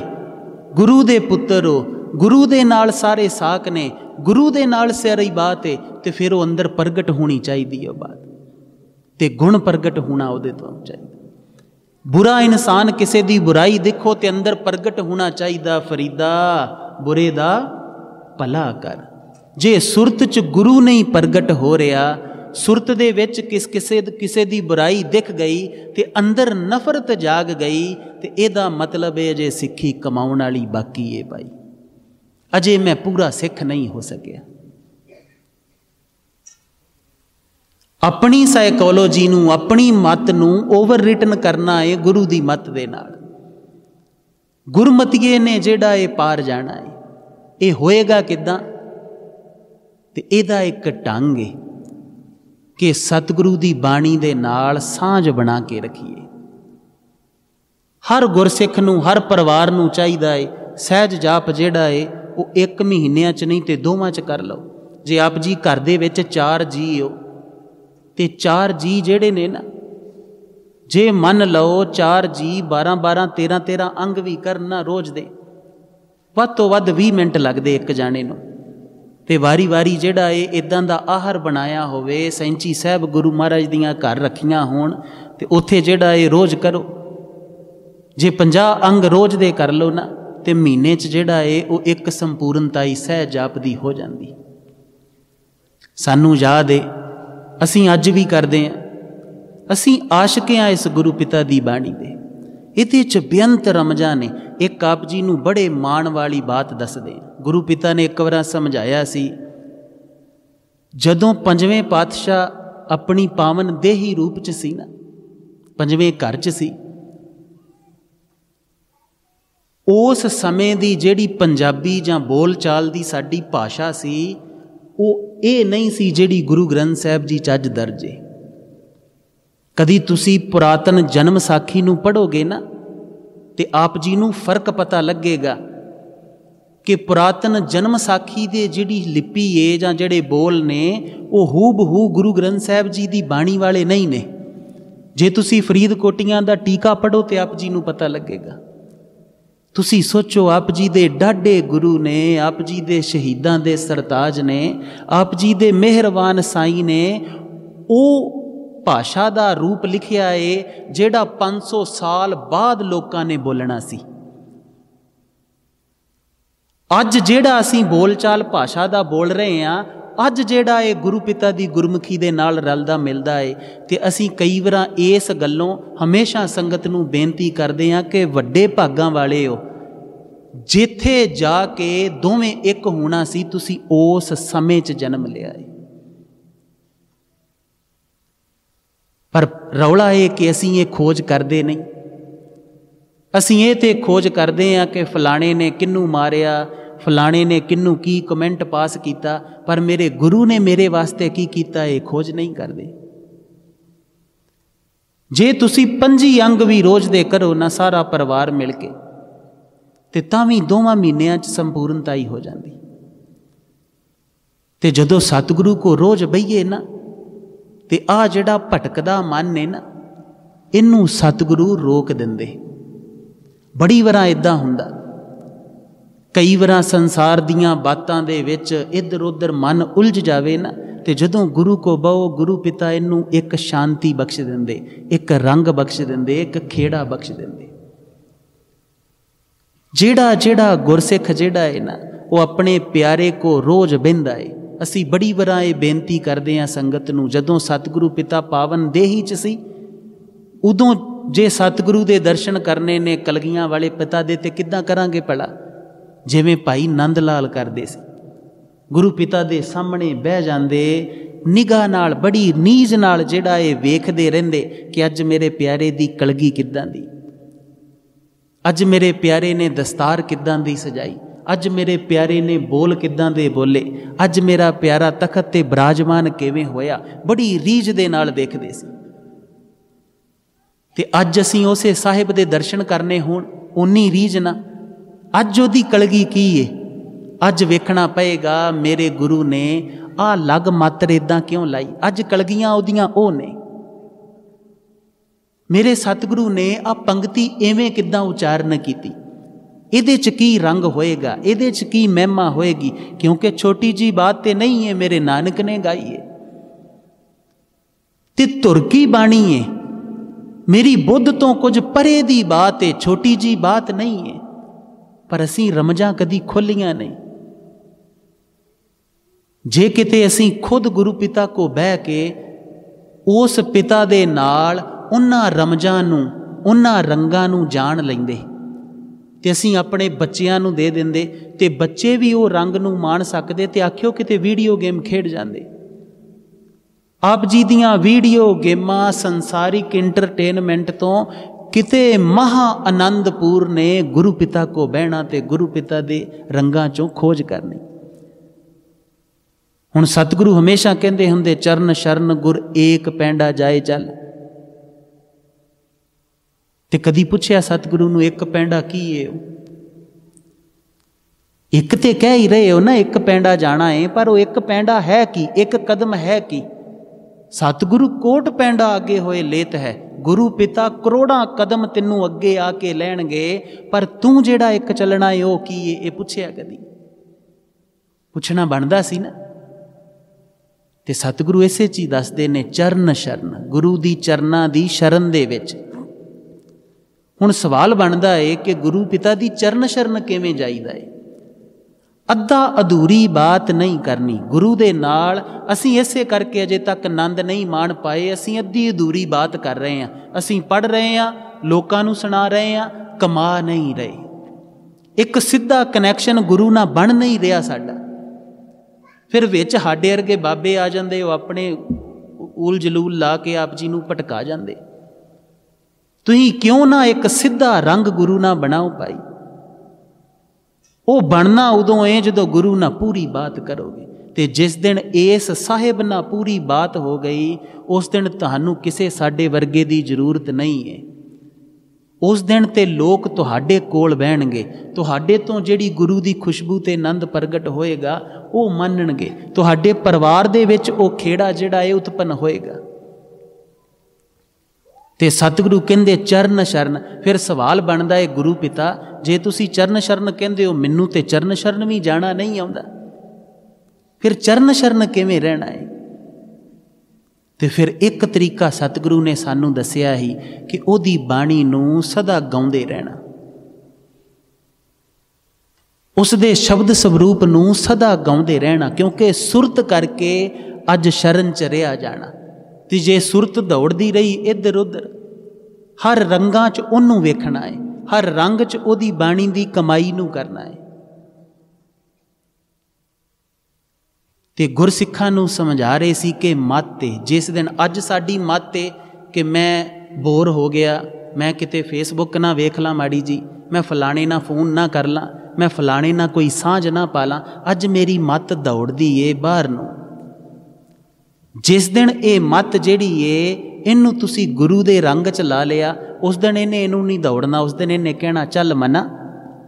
गुरु दे पुत्र हो, गुरु दे नाल सारे साक ने, गुरु दे नाल सारी बात है, तो फिर वो अंदर प्रगट होनी चाहिए वो बात, ते गुण प्रगट होना उहदे तो चाहिए। बुरा इंसान किसी दी बुराई देखो ते अंदर प्रगट होना चाहिए, फरीदा बुरे दा भला कर। जे सुरत च गुरु नहीं प्रगट हो रहा, सुरत दे विच किसे दी बुराई दिख गई ते अंदर नफरत जाग गई, ते एदा मतलब है अजे सिक्खी कमाउण वाली बाकी है भाई, अजे मैं पूरा सिख नहीं हो सकिया। अपनी साइकोलॉजी नूं, अपनी मत नूं ओवर रिटन करना है गुरु दी मत दे नाल। गुरमतीए ने जिहड़ा ये पार जाना है, ये होएगा किदां? ते इहदा एक ढंग है कि सतगुरु दी बाणी दे नाल सांझ बना के रखिए। हर गुरसिख नूं, हर परिवार नूं चाहिदा है सहज जाप जिहड़ा है वो 1 महीने च नहीं ते 2 च कर लो। जे आप जी घर दे विच 4 जी हो ते 4 जी जिहड़े ने ना, जे मन लो 4 जी 12-12 13-13 अंग भी करना रोज़ दे, वध तो वध 20 मिनट लगते एक जाने नूं, ते वारी वारी जिहड़ा है इदां दा आहार बनाया होवे, सैंची साहब गुरु महाराज दियां घर रखियां होण ते उत्थे जिहड़ा है रोज़ करो। जे 50 अंग रोज़ दे कर लो ना, ते महीने च जिहड़ा है वो एक संपूर्णताई सहज जाप दी हो जाती। सानू याद है, असीं अज भी करते हैं, असीं आशिक हाँ इस गुरु पिता दी बाणी दे। इहदे च बेअंत रमजां ने। एक आप जी नूं बड़े माण वाली बात दसदे, गुरु पिता ने एक बार समझाया सी, जदों 5वें पातशाह अपनी पावन देही रूप च सी ना, 5वें घर च सी, उस समय दी जिहड़ी पंजाबी जां बोल चाल दी साडी भाषा सी, वो ये नहीं सी जिहड़ी गुरु ग्रंथ साहिब जी च अज दर्ज है। कदी तुसी पुरातन जन्म साखी नूं पढ़ोगे ना, ते आप जी नूं फर्क पता लगेगा कि पुरातन जन्म साखी दे जिहड़ी लिपि है जां जिहड़े बोल ने, वो हूबहू गुरु ग्रंथ साहिब जी दी बाणी वाले नहीं ने। जे तुसी फरीदकोटियां दा टीका पढ़ो तो आप जी नूं पता लगेगा। तुसी सोचो, आप जी दे डाढे गुरु ने, आप जी दे शहीदां दे सरताज ने, आप जी दे मेहरबान साईं ने वो भाषा दा रूप लिखिया है जेड़ा 500 साल बाद लोकां ने बोलना सी। अज जेड़ा असीं बोलचाल भाषा दा बोल रहे हैं, अज जेड़ा है गुरु पिता दी गुरमुखी दे नाल रलदा मिलदा है। ते असीं कई वार इस गल्लों हमेशा संगत नूं बेनती करदे हां कि वड्डे भागां वाले हो, जिथे जाके दोवें एक होना सी, तुसीं उस समय च जन्म लिया है। पर रौला है कि असीं ये खोज करदे नहीं। असीं ये ते खोज करदे हां कि फलाणे ने किन्नू मारिया, फलाने ने किन्नू की कमेंट पास किया, पर मेरे गुरु ने मेरे वास्ते की किया ये खोज नहीं करते। जे तुसी 5 अंग भी रोज दे करो ना सारा परिवार मिल के, ते तां भी 2 महीनों च संपूर्णता ही हो जाती। ते जदों सतगुरु को रोज बहिए ना, ते आ जिहड़ा भटकदा मन है ना, इनू सतगुरु रोक देंदे। बड़ी वार इदां हुंदा, कई वार संसार दियां बातां दे विच इधर उधर मन उलझ जावे ना, ते जदों गुरु को बहो, गुरु पिता इनू एक शांति बख्श देंदे, एक रंग बख्श देंदे, एक खेड़ा बख्श देंदे। जेड़ा जेड़ा गुरसिख जेड़ा है ना, वो अपने प्यारे को रोज बहिंदा है। असी बड़ी वार ये बेनती करते हैं संगत नूं, जदों सतगुरु पिता पावन देही च सी, उदों जे सतगुरु दे दर्शन करने ने कलगियां वाले पिता दे, ते किद्दां करांगे भला? जिवें भाई नंद लाल करदे सी, गुरु पिता दे सामने बह जांदे, निगाह नाल बड़ी नीज नाल जिहड़ा ये वेखदे रहिंदे कि अज मेरे प्यारे दी कलगी किद्दां दी, अज मेरे प्यारे ने दस्तार किद्दां दी सजाई, अज मेरे प्यारे ने बोल किद्दां दे बोले, अज मेरा प्यारा तखत ते बिराजमान किवें होया। बड़ी रीझ दे नाल देखदे सी। ते अज असीं उसे साहिब दे दर्शन करने होण, उन्नी रीझ ना अज ओदी कलगी की है, अज वेखना पएगा मेरे गुरु ने आ लग मात्र इदां क्यों लाई, अज कलगियां ओदियां ओ ने, मेरे सतगुरु ने आ पंक्ति इवें किद्दां उचारण कीती, इहदे च की रंग होएगा, इहदे च की महिमा होएगी, क्योंकि छोटी जी बात ते नहीं है, मेरे नानक ने गाई है। ते धुर की बाणी है, मेरी बुद्ध तो कुछ परे दी बात है, छोटी जी बात नहीं है, पर असीं रमजां कदी खोलियां नहीं। जे किते असीं खुद गुरु पिता को बह के उस पिता दे नाल उन्हां रमजां नूं, उन्हां रंगां नूं जाण लैंदे, ते असीं अपने बच्चियां नूं दे दिंदे, ते बच्चे भी वो रंग नूं माण सकदे, ते आखियो किते वीडियो गेम खेड जांदे। आप जी दियां वीडियो गेमां संसारिक इंटरटेनमेंट तो किते महा आनंदपुर ने गुरु पिता को बहना ते गुरु पिता दे रंगां चों खोज करनी। हुण सतगुरु हमेशा कहंदे हुंदे, चरण शरण गुर एक पैंडा जाए चल। ते कदी पुछया सतगुरु नूं एक पैंडा की है? एक ते कह ही रहे हो ना एक पैंडा जाना है, पर वो एक पैंडा है की, एक कदम है की? सतगुरु कोट पैंडा आगे होए लेत है, गुरु पिता करोड़ां कदम तेनू अगे आके लैणगे, पर तू जेड़ा एक चलना है वो की है? ये पुछया कदी? पुछना बनदा सी ना। ते सतगुरु इसे चीज दसदे ने, चरण शरण, गुरु दी चरना दी शरण दे विच। हुण सवाल बनदा है कि गुरु पिता दी चरण शरण किवें जाईदा है? अद्धा अधूरी बात नहीं करनी गुरु दे नाल। असीं इसे करके अजे तक आनंद नहीं माण पाए, असीं अद्धी अधूरी बात कर रहे हैं। असीं पढ़ रहे हैं, लोकां नूं सुणा रहे हैं, कमा नहीं रहे। एक सीधा कनैक्शन गुरु नाल बन नहीं रहा साडा। फिर विच साडे वर्गे बाबे आ जांदे, वो अपने उल जलूल ला के आप जी नूं भटका जांदे। तुसीं क्यों ना एक सीधा रंग गुरु नाल बनाओ भाई। वो बनना उदों है जदों गुरु ना पूरी बात करोगे। ते जिस दिन इस साहिब ना पूरी बात हो गई, उस दिन तुहानू किसे साडे वर्गे दी जरूरत नहीं है। उस दिन ते लोग तुहाडे कोल बहणगे, तुहाडे तो जिहड़ी गुरु दी खुशबू ते आनंद प्रगट होएगा वो मनणगे। तुहाडे परिवार दे विच वो खेड़ा जिहड़ा है उत्पन्न होएगा। ते सतगुरु कहंदे चरण शरण। फिर सवाल बनदा है, गुरु पिता जे तुसी चरण शरण कहंदे हो, मैनू ते चरण शरण भी जाना नहीं आउंदा, फिर चरण शरण किवें रहना है? ते फिर एक तरीका सतगुरु ने सानू दसिया ही कि ओदी बाणी नूं सदा गाउंदे रहना, उस दे शब्द स्वरूप नूं सदा गाउंदे रहना। क्योंकि सुरत करके अज शरण च रहा जाना। ते जे सुरत दौड़दी रही इधर उधर, हर रंगां च ओनू वेखना है, हर रंग च ओदी बाणी दी कमाई नू करना है। ते गुरसिखां नू समझा रहे सी कि मत है, जिस दिन अज साडी मत है कि मैं बोर हो गया, मैं किते फेसबुक ना वेख ला माड़ी जी, मैं फलाने ना फोन ना कर ला, मैं फलाने ना कोई सांझ ना पा ला, अज मेरी मत दौड़दी है बाहर नूं। जिस दिन ये मत जिहड़ी है इनू तुसी गुरु दे रंग च ला लिया, उस दिन इन्हें इनू नहीं दौड़ना। उस दिन इन्हें कहना चल मना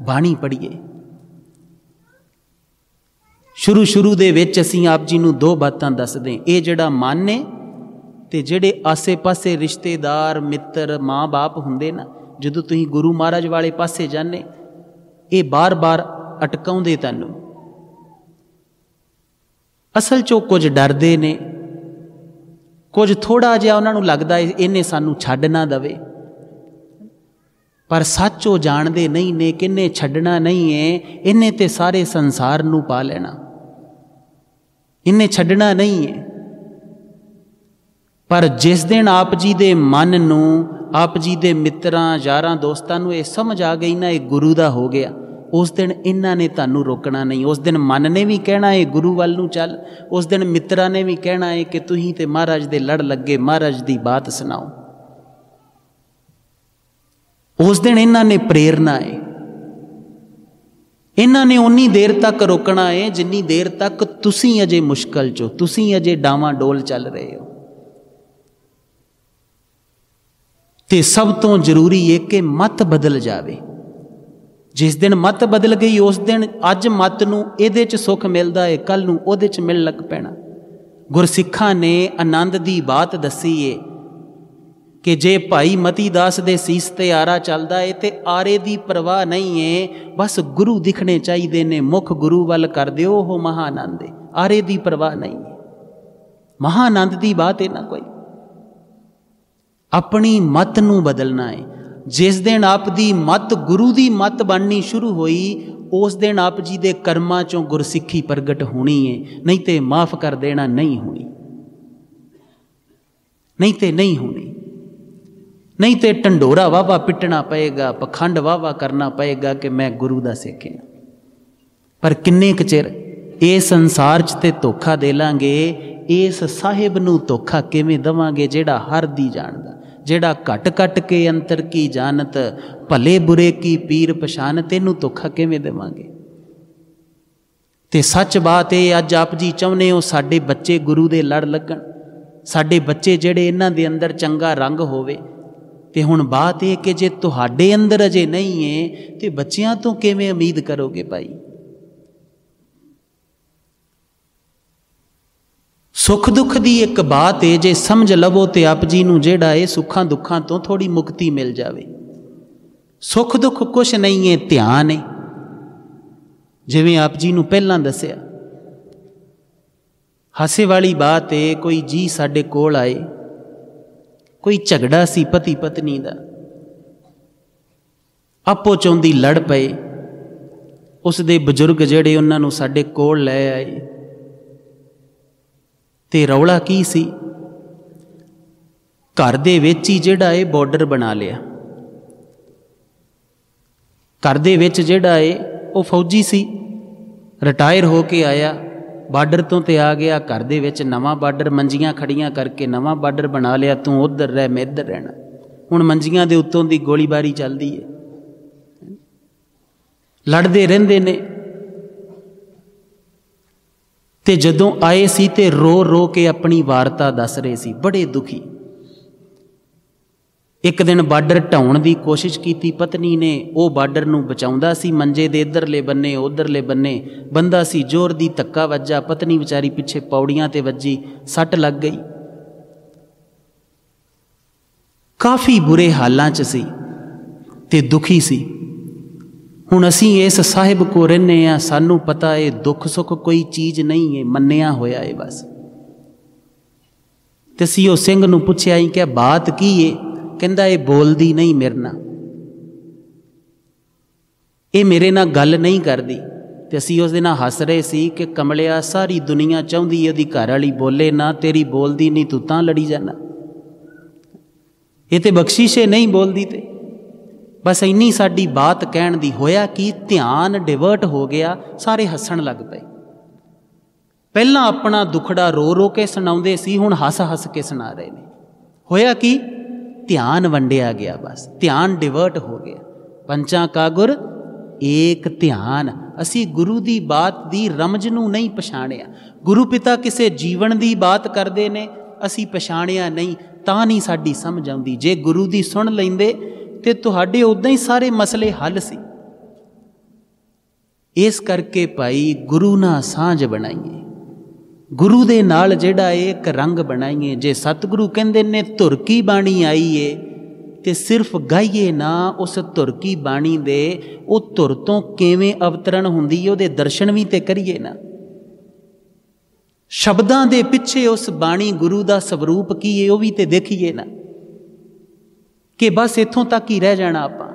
बाणी पढ़ीए। शुरू शुरू दे विच असीं आप जी नूं दो बातां दसदे, ये जिहड़ा मन है ते जिहड़े आसे पासे रिश्तेदार मित्र माँ बाप हुंदे ना, जदों तुसीं गुरु महाराज वाले पासे जाने ये बार बार अटकाउंदे तैनूं। असल चो कुछ डरदे ने, कुछ थोड़ा जिहा उन्हां नूं लगदा है इन्हें सानूं छड्ड ना दवे, पर सच वो जाणदे नहीं ने कि इन्हें छड्डना नहीं है, इन्हें ते सारे संसार नूं पा लेना, इन्हें छड्डना नहीं है। पर जिस दिन आप जी दे मन नूं, आप जी दे मित्रां यारां दोस्तां नूं ये समझ आ गई ना ये गुरु दा हो गया, उस दिन इन्हां ने तुहानूं रोकना नहीं। उस दिन मन ने भी कहना है गुरु वल नूं चल, उस दिन मित्रां ने भी कहना है कि तुसीं ते महाराज दे लड़ लगे, महाराज दी बात सुनाओ। उस दिन इन्हां ने प्रेरना है, इन्हां ने उन्नी देर तक रोकना है जिन्नी देर तक तुसीं अजे मुश्किल चो, तुसीं अजे डावां डोल चल रहे हो। ते सब तो जरूरी है कि मत बदल जावे। जिस दिन मत बदल गई उस दिन अज मत नूं इहदे च सुख मिलदा है, कल नूं उहदे च मिल लग पैना। गुरसिखां ने आनंद दी बात दसी है कि जे भाई मती दास दे सीस ते आरा चलदा है ते आरे दी परवाह नहीं है, बस गुरु दिखने चाहिए ने, मुख गुरु वल कर दिओ हो महानंद है, आरे दी परवाह नहीं है। महानंद दी बात है ना कोई। अपनी मत नूं बदलना है। जिस दिन आप दी मत गुरु दी मत बननी शुरू हुई, उस दिन आप जी दे कर्मां चों गुरसिੱਖੀ प्रगट होनी है, नहीं तो माफ़ कर देना नहीं होनी, नहीं तो नहीं होनी, नहीं तो ढंडोरा वाहवा पिटना पएगा, पखंड वाहवा करना पएगा कि मैं गुरु दा सिੱਖ हां। पर किन्ने क चिर इस संसार च ते धोखा दे लांगे, इस साहिब नूं धोखा किवें दवांगे जिहड़ा हर दी जाणदा, जिहड़ा घट घट के अंतर की जानत, भले बुरे की पीर पछानत, इनू धोखा किवें देवांगे। ते सच बात है अज आप जी चाहुंदे हो साडे बच्चे गुरु दे लड़ लगन, साडे बच्चे जिहड़े इन्हां दे अंदर चंगा रंग होवे। ते हुण बात है कि जे तुहाडे अंदर अजे नहीं है ते बच्चियां तो किवें उम्मीद करोगे भाई। सुख दुख दी एक बात है, जे समझ लवो तो आप जी नूं जिहड़ा है सुखां दुखां तो थोड़ी मुक्ति मिल जावे। सुख दुख कुछ नहीं है, ध्यान है। जिवें आप जी नूं पहलां दसिया, हासे वाली बात है, कोई जी साडे कोल आए, कोई झगड़ा सी पति पत्नी दा, आपो चौंदी लड़ पए, उस दे बजुर्ग जिहड़े उन्हां नूं साडे कोल लै आए। ते रौला की सी, घर दे विच ही जिहड़ा है बॉर्डर बना लिया। घर दे विच जिहड़ा है वो फौजी सी, रिटायर होके आया, बार्डर तो ते आ गया, घर दे विच नवां बार्डर मंजियां खड़ियां करके नवां बार्डर बना लिया। तू उधर रह मैं इधर रहना। हुण मंजियां दे उत्तों दी गोलीबारी चलदी है, लड़दे रहिंदे ने। ते जदों आए सी ते रो रो के अपनी वारता दस रहे सी, बड़े दुखी। एक दिन बार्डर ढाउण दी कोशिश की पत्नी ने, वो बार्डर नूं बचाउंदा सी, मंजे दे इधरले बन्ने उधरले बन्ने बंदा सी, जोर दी धक्का वज्जा, पत्नी विचारी पिछे पौड़ियां ते वज्जी, सट लग गई। काफ़ी बुरे हालां च सी ते दुखी सी। हुण असीं इस साहिब को रहने आ, सानू पता है दुख सुख कोई चीज़ नहीं है, मन्निया होया है बस। ते असीं उस सिंह नूं पुछया ही क्या बात की है? कहंदा ये बोलदी नहीं मेरे नाल, ये मेरे नाल गल नहीं करदी। ते असीं उस दिन हस रहे सी कि कमलिया सारी दुनिया चाहुंदी है ओहदी घरवाली बोले ना, तेरी बोलदी नहीं, तू तां लड़ी जाना। ये ते बख्शिश है नहीं बोलदी। ते बस इन्नी साडी बात कहण दी। होया कि ध्यान डिवर्ट हो गया, सारे हसन लग पे। पहलां अपना दुखड़ा रो रो के सुणाउंदे सी, हुण हस हस के सुना रहे ने। होया कि ध्यान वंडिया गया, बस ध्यान डिवर्ट हो गया। पंचां का गुर एक ध्यान। असी गुरु की बात की रमज नूं नहीं पछाणिया। गुरु पिता किसी जीवन की बात करते ने, असी पछाणिया नहीं, तां नहीं साडी समझ आउंदी। जे गुरु की सुन लैंदे ते तुहाडे उदां ही सारे मसले हल सी। इस करके भाई गुरु नाल सांझ बनाइए, गुरु दे नाल जिहड़ा एक रंग बनाइए। जे सतगुरु कहंदे ने धुर की बाणी आई है ते सिर्फ गाइए ना, उस धुर की बाणी दे वो धुर तो किवें अवतरण हुंदी है उहदे दर्शन भी ते करिए ना। शब्दां दे पिछे उस बाणी गुरु दा स्वरूप की है वो भी ते देखिए ना, कि बस इत्थों तक ही रह जाना आपां।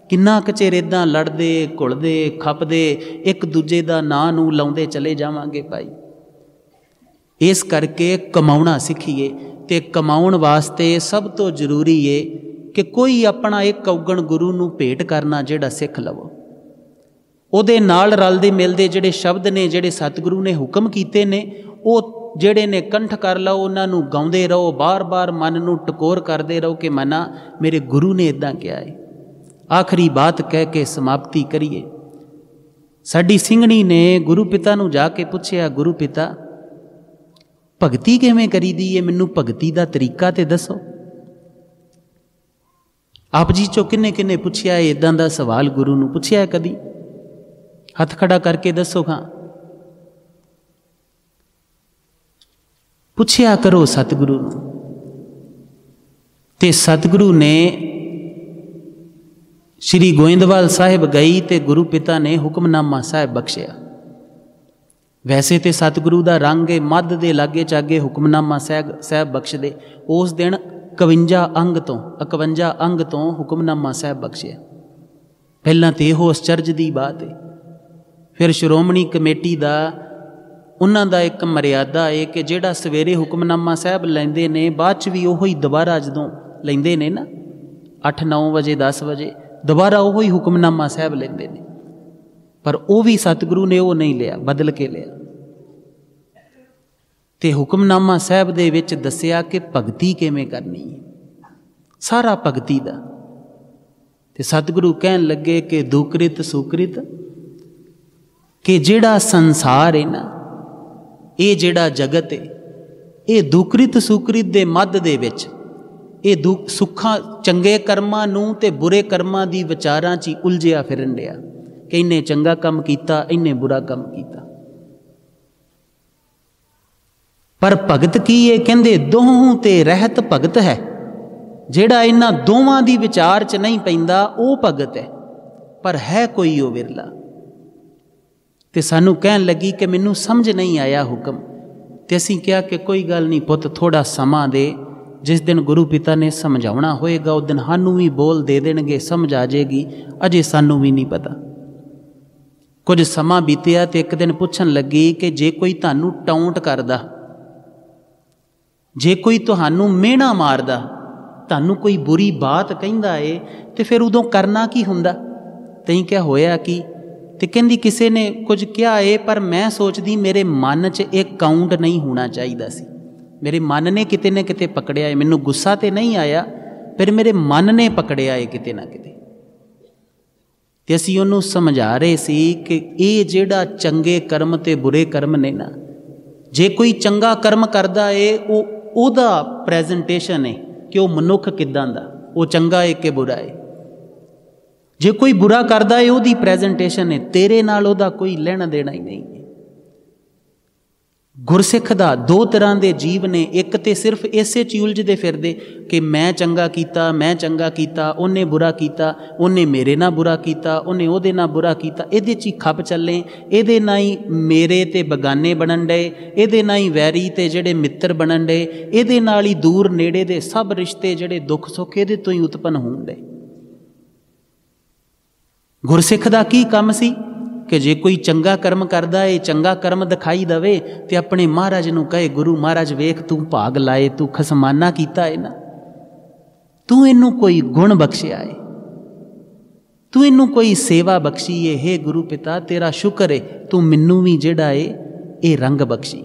किन्ना कुछ चिर इदां लड़दे घुलदे खपदे एक दूजे दा नां नूं लाउंदे चले जावांगे भाई। इस करके कमाउणा सीखिए, ते कमाउण वास्ते सब तो जरूरी है कि कोई अपना एक औगण गुरु नूं भेंट करना जिहड़ा सिख लवो। उहदे नाल रलदे मिलदे जिहड़े शब्द ने, जिहड़े सतगुरु ने हुक्म कीते ने, वो जिहड़े ने कंठ कर लो, उन्हां नूं गाउंदे रहो, बार बार मन नूं टकोर करते रहो कि मना मेरे गुरु ने इदां कहा है। आखिरी बात कह के समाप्ति करिए। साडी ਸਿੰਘਣੀ ने गुरु पिता नूं जाके पुछया, गुरु पिता भगती किवें करीदी है, मैनूं भगती दा तरीका ते दसो। आप जी चो किन्ने किन्ने पुछया है इदां दा सवाल, गुरु नूं पुछया है कदी? हथ खड़ा करके दसो। हाँ, पुछया करो सतगुरु नूं। ते सतगुरु ने श्री गोइंदवाल साहिब गई ते गुरु पिता ने हुक्मनामा साहिब बख्शिया। वैसे तो सतगुरु का रंग है मध के लागे चागे हुक्मनामा साहिब बख्श दे। उस दिन 51 अंग तो हुक्मनामा साहिब बख्शिया। पहला तो यहो आश्चर्य की बात है। फिर श्रोमणी कमेटी का उन्हां दा एक मर्यादा है कि जिहड़ा सवेरे हुक्मनामा साहिब लैंदे ने, बाद च भी उही दोबारा जदों लैंदे ने ना 8-9 बजे 10 बजे दोबारा उही हुक्मनामा साहिब लैंदे ने। पर वो भी सतगुरु ने वो नहीं लिया, बदल के लिया। ते हुक्मनामा साहिब दे विच दसिया कि भगती किवें करनी है, सारा भगती दा। ते सतगुरु कहन लगे कि दुकृत सुकृत, कि जिहड़ा संसार है ना, ये जिहड़ा जगत है, ये दुकृत सुकृत दे मध दे विच ये सुखा चंगे कर्मां नूं ते बुरे कर्मां दी विचारां च उलझिया फिरन दिया कि इन्हें चंगा काम किया, इन्हें बुरा काम किया। पर भगत की है, कहंदे दोहों ते रहत भगत है। जिहड़ा इन्हां दोवां दी विचार च नहीं पैंदा वो भगत है, पर है कोई वो विरला। ते सानू कहन लगी कि मैनू समझ नहीं आया हुक्म। ते असीं कहा कि कोई गल नहीं पुत, थोड़ा समा दे, जिस दिन गुरु पिता ने समझाउणा होएगा उस दिन सानू भी बोल दे देणगे, समझ आ जाएगी, अजे सानू भी नहीं पता। कुछ समा बीतिया तो एक दिन पुछन लगी कि जे कोई तुहानू टाउंट करदा, जे कोई तुहानू मेहना मारदा, तुहानू कोई बुरी बात कहिंदा है, तो फिर उदों करना की हुंदा? तई क्या होया कि? ते कहंदी किसी ने कुछ कहा है, पर मैं सोचदी मेरे मन च एक काउंट नहीं होना चाहिए सी। मेरे मन ने किते न किते पकड़िया है। मैनू गुस्सा तो नहीं आया, फिर मेरे मन ने पकड़िया है किते ना किते। ते असीं उहनूं समझा रहे सी कि ये जिहड़ा चंगे कर्म ते बुरे कर्म ने ना, जे कोई चंगा कर्म करदा है ओहदा प्रेजेंटेशन है कि वह मनुख किदां दा, वो चंगा है कि बुरा है। जे कोई बुरा करदा है ओहदी प्रेजेंटेशन है, तेरे नाल ओहदा कोई लेना देना ही नहीं है। गुरसिख दा दो तरह के जीव ने, एक तो सिर्फ इसे च उलझदे फिरदे कि मैं चंगा कीता, मैं चंगा कीता, उन्हें बुरा कीता, उन्हें मेरे ना बुरा कीता, उन्हें ओहदे ना बुरा कीता, इहदे च ही खप चले, इहदे ना ही मेरे ते बगाने बनन डे, इहदे ना ही वैरी ते जिहड़े मित्र बनन डे, इहदे नाल ही दूर नेड़े दे सब रिश्ते जिहड़े दुख सुख इहदे तो ही उत्पन्न होण डे। गुरसिख दा की काम सी कि जे कोई चंगा कर्म करदा है, चंगा कर्म दिखाई दवे ते अपने महाराज नूं कहे, गुरु महाराज वेख तू भाग लाए, तू खसमाना कीता है ना, तू इनू कोई गुण बख्शिया है, तू इनू कोई सेवा बख्शी है। हे गुरु पिता तेरा शुक्र है, तू मैनू भी जिहड़ा है ये रंग बख्शी।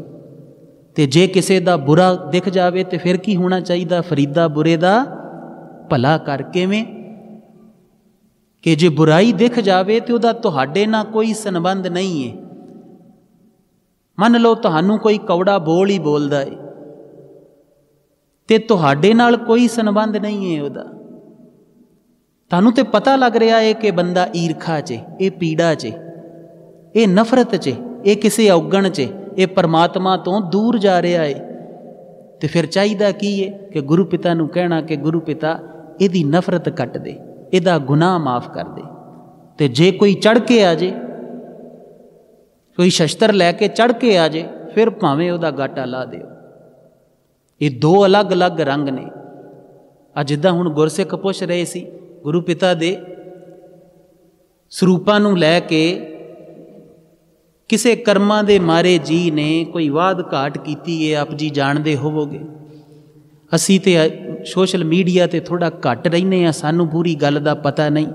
ते जे किसी दा बुरा दिख जावे तो फिर की होना चाहिए? फरीदा बुरे दा भला कर किवें कि जे बुराई दिख जावे तो उहदा तुहाडे नाल कोई संबंध नहीं है। मन लो तुहानू कोई कौड़ा बोल ही बोलदा है ते तुहाडे नाल कोई संबंध नहीं है उहदा, तुहानू ते पता लग रहा है कि बंदा ईरखा च, ये पीड़ा च, ये नफरत च, ये किसी औगण च, ये परमात्मा तो दूर जा रहा है। तो फिर चाहिदा की है कि गुरु पिता नू कहना कि गुरु पिता इहदी नफरत कट दे, इहदा गुनाह माफ़ कर दे। तो जे कोई चढ़ के आ जाए, कोई शस्त्र लैके चढ़ के आ जाए, फिर भावें उहदा गाटा ला दिओ। ये दो अलग अलग रंग ने। आ जिद्दां हुण गुरसिख पुछ रहे सी गुरु पिता दे ਸਰੂਪਾਂ ਨੂੰ ਲੈ ਕੇ ਕਿਸੇ ਕਰਮਾਂ ਦੇ ਮਾਰੇ ਜੀ ਨੇ ਕੋਈ ਵਾਦ ਘਾਟ ਕੀਤੀ ਹੈ, ਆਪ ਜੀ ਜਾਣਦੇ ਹੋਵੋਗੇ। ਅਸੀਂ ਤੇ ਸੋਸ਼ਲ ਮੀਡੀਆ ਤੇ ਥੋੜਾ ਘੱਟ ਰਹਿੰਦੇ ਆ, ਸਾਨੂੰ ਪੂਰੀ ਗੱਲ ਦਾ ਪਤਾ ਨਹੀਂ।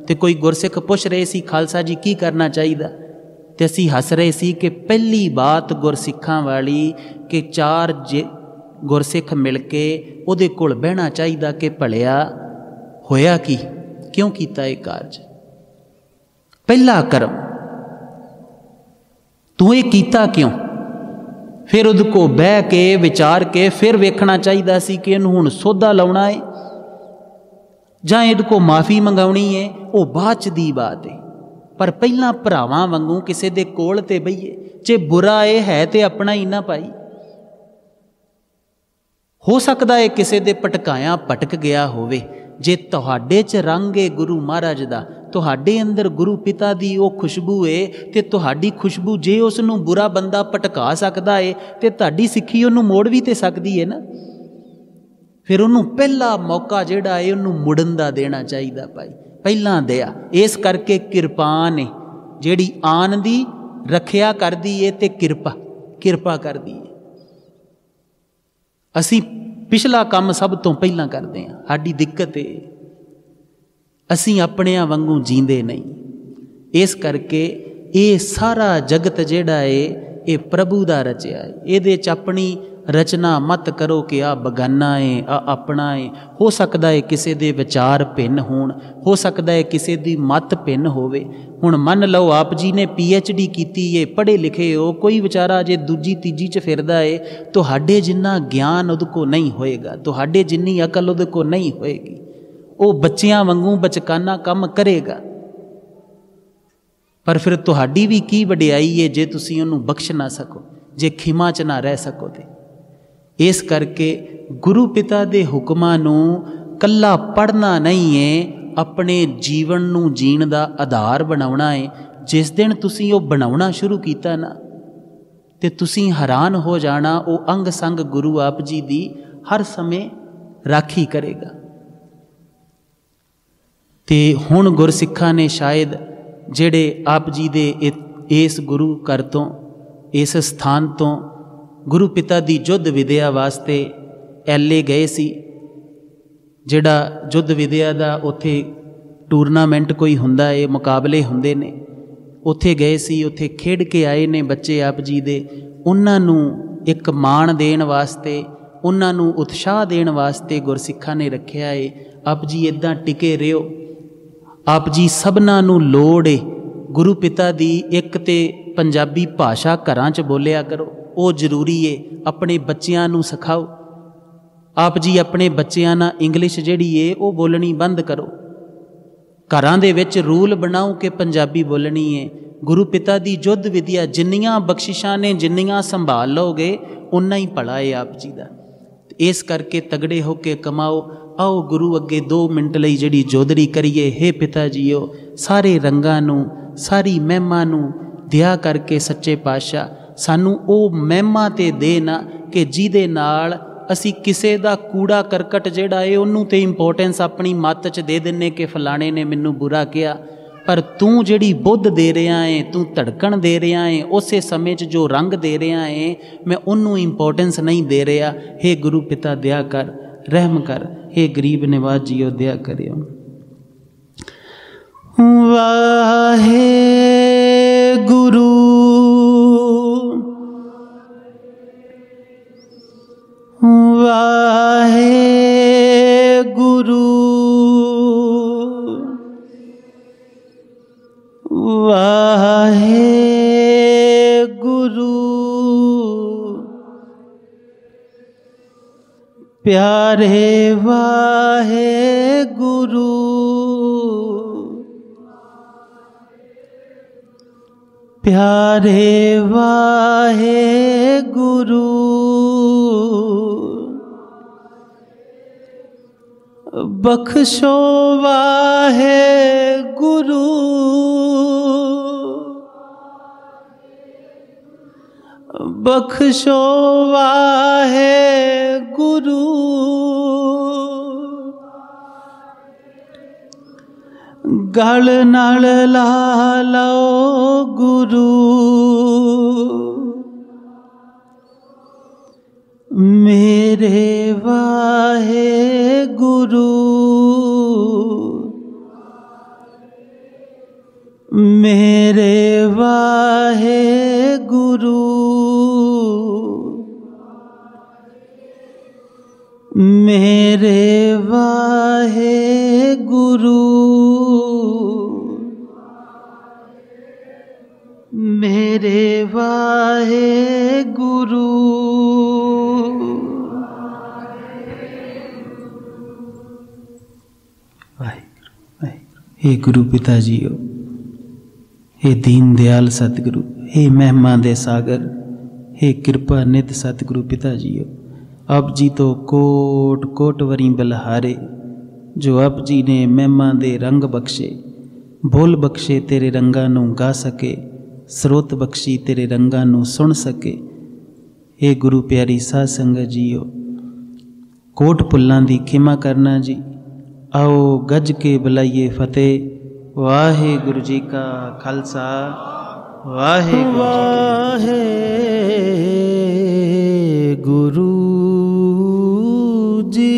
ਤੇ ਕੋਈ ਗੁਰਸਿੱਖ ਪੁੱਛ ਰਹੇ ਸੀ ਖਾਲਸਾ ਜੀ ਕੀ ਕਰਨਾ ਚਾਹੀਦਾ, ਤੇ ਅਸੀਂ ਹੱਸ ਰਹੇ ਸੀ ਕਿ ਪਹਿਲੀ ਬਾਤ ਗੁਰਸਿੱਖਾਂ ਵਾਲੀ ਕਿ ਚਾਰ ਗੁਰਸਿੱਖ ਮਿਲ ਕੇ ਉਹਦੇ ਕੋਲ ਬਹਿਣਾ ਚਾਹੀਦਾ ਕਿ ਭਲਿਆ ਹੋਇਆ ਕੀ, ਕਿਉਂ ਕੀਤਾ ਇਹ ਕਾਰਜ, ਪਹਿਲਾ ਕਰਮ ਤੂੰ ਇਹ ਕੀਤਾ ਕਿਉਂ। फिर उहदे को बह के विचार के फिर वेखना चाहिए सी कि इहनूं हुण सोधा लाउणा है जां इहदे को माफ़ी मंगाउणी है, वो बाद च दी बात है। पर पहलां भरावां वांगू किसी दे कोल ते बईए, जे बुरा है ते अपना ही ना पाई। हो सकदा है किसी दे भटकाया भटक गया होवे, जे तुहाडे च रंग है गुरु महाराज दा, तुहाडे अंदर गुरु पिता दी वो खुशबू है, ते तुहाडी खुशबू जे उसनूं बुरा बंदा भटका सकदा है ते तुहाडी सिੱਖੀ ਉਹਨੂੰ मोड़ भी ते सकदी है ना। फिर ਉਹਨੂੰ पहला मौका जिहड़ा है ਉਹਨੂੰ मुड़न दा देना चाहिए भाई, पहला दिया। इस करके किरपान है जिहड़ी आन दी रखिया करदी है ते किरपा करदी है। असी पिछला काम सब तो पहला करते हैं, साडी दिक्कत है असी अपनिया वांगू जींदे नहीं। इस करके ये सारा जगत जिहड़ा है ये प्रभु दा रचिया है, इहदे च अपनी रचना मत करो कि आ बगाना है आ अपना है। हो सकता है किसी दे विचार भिन्न होण, हो सकता है किसी दी मत भिन्न होवे। हुण मन लो आप जी ने PhD कीती है, पढ़े लिखे हो, कोई विचारा जे दूजी तीजी च फिरदा है, तुहाडे जिन्ना ज्ञान उहदे को नहीं होएगा, तुहाडे जिन्नी अकल उहदे को नहीं होएगी। वो बच्चियां वांगू बचकाना काम करेगा। पर फिर तुहाडी भी की वडियाई है जे तुसीं उहनूं बख्श ना सको, जे खिमा च ना रह सको। ते इस करके गुरु पिता दे हुक्मां नूं कल्ला पढ़ना नहीं है, अपने जीवन नूं जीण दा आधार बनाउणा है। जिस दिन तुसीं वो बनाउणा शुरू कीता ना ते तुसीं हैरान हो जाना, वो अंग संग गुरु आप जी दी हर समय राखी करेगा। ते हुण गुरसिक्खां ने शायद जिहड़े आप जी दे इस गुरु घर तो इस स्थान तो गुरु पिता दी युद्ध विद्या वास्ते LA गए सी, जिहड़ा युद्ध विद्या दा उत्थे टूरनामेंट कोई हुंदा है, मुकाबले हुंदे ने, उत्थे गए सी, उत्थे खेड के आए ने बच्चे आप जी दे। उन्हां नूं एक मान देण वास्ते, उन्हां नूं उत्साह देण वास्ते गुरसिक्खां ने रखिया है आप जी इदां टिके रहियो। आप जी सबना नूं लोड़ है गुरु पिता दी एक ते पंजाबी भाषा घरां च बोलिया करो, वो जरूरी है। अपने बच्चियां नूं सिखाओ। आप जी अपने बच्चियां नाल इंग्लिश जिहड़ी है वो बोलनी बंद करो। घरां दे विच रूल बनाओ कि पंजाबी बोलनी है। गुरु पिता दी युद्ध विद्या जिन्नियां बख्शिशां ने जिन्नियां संभाल लोगे उन्ना ही भला है आप जी दा। इस करके तगड़े होके कमाओ। आओ गुरु अगे 2 मिनट लई जिहड़ी जोदरी करिए। हे पिता जीओ, सारे रंगां नूं सारी महिमा नूं दिया करके सच्चे पातशाह सानू ओ महिमा ते देना कि जिहदे नाल असी किसे दा कूड़ा करकट जिहड़ा है उन्नू ते इंपोर्टेंस अपनी मत च दे दिन्ने कि फलाणे ने मैनू बुरा किया, पर तू जिहड़ी बुद्ध दे रहा है, तू धड़कन दे रहा है, उसे समय च जो रंग दे रहा है मैं उन्नू इंपोर्टेंस नहीं दे रहा। हे गुरु पिता दया कर, रहम कर। हे गरीब निवाज जीओ दया करियो। वाहे गुरु वाहे गुरु वाहे गुरु प्यारे वाहे गुरु प्यारे वाहे गुरु बख्शो वाहे गुरु बख्शो वाहे गुरु गल नाल ला लो गुरु मेरे वाहे गुरु मेरे वाहे गुरु मेरे वाहे गुरु मेरे वाहे गुरु हे गुरु पिता जीओ, हे दीन दयाल सतगुरु, हे महिमा दे सागर, हे कृपा निध सतगुरु पिता जीओ, आप जी तो कोट कोट वरी बलहारे, जो आप जी ने महिमा दे रंग बख्शे, बोल बख्शे तेरे रंगां नूं गा सके, स्रोत बख्शी तेरे रंगां नूं सुन सके। हे गुरु प्यारी साध संगत जीओ, कोट भुल्लां दी खिमा करना जी। आओ गज के बुलाइए फतेह। वाहे गुरु जी का खालसा, वाहे गुरु जी।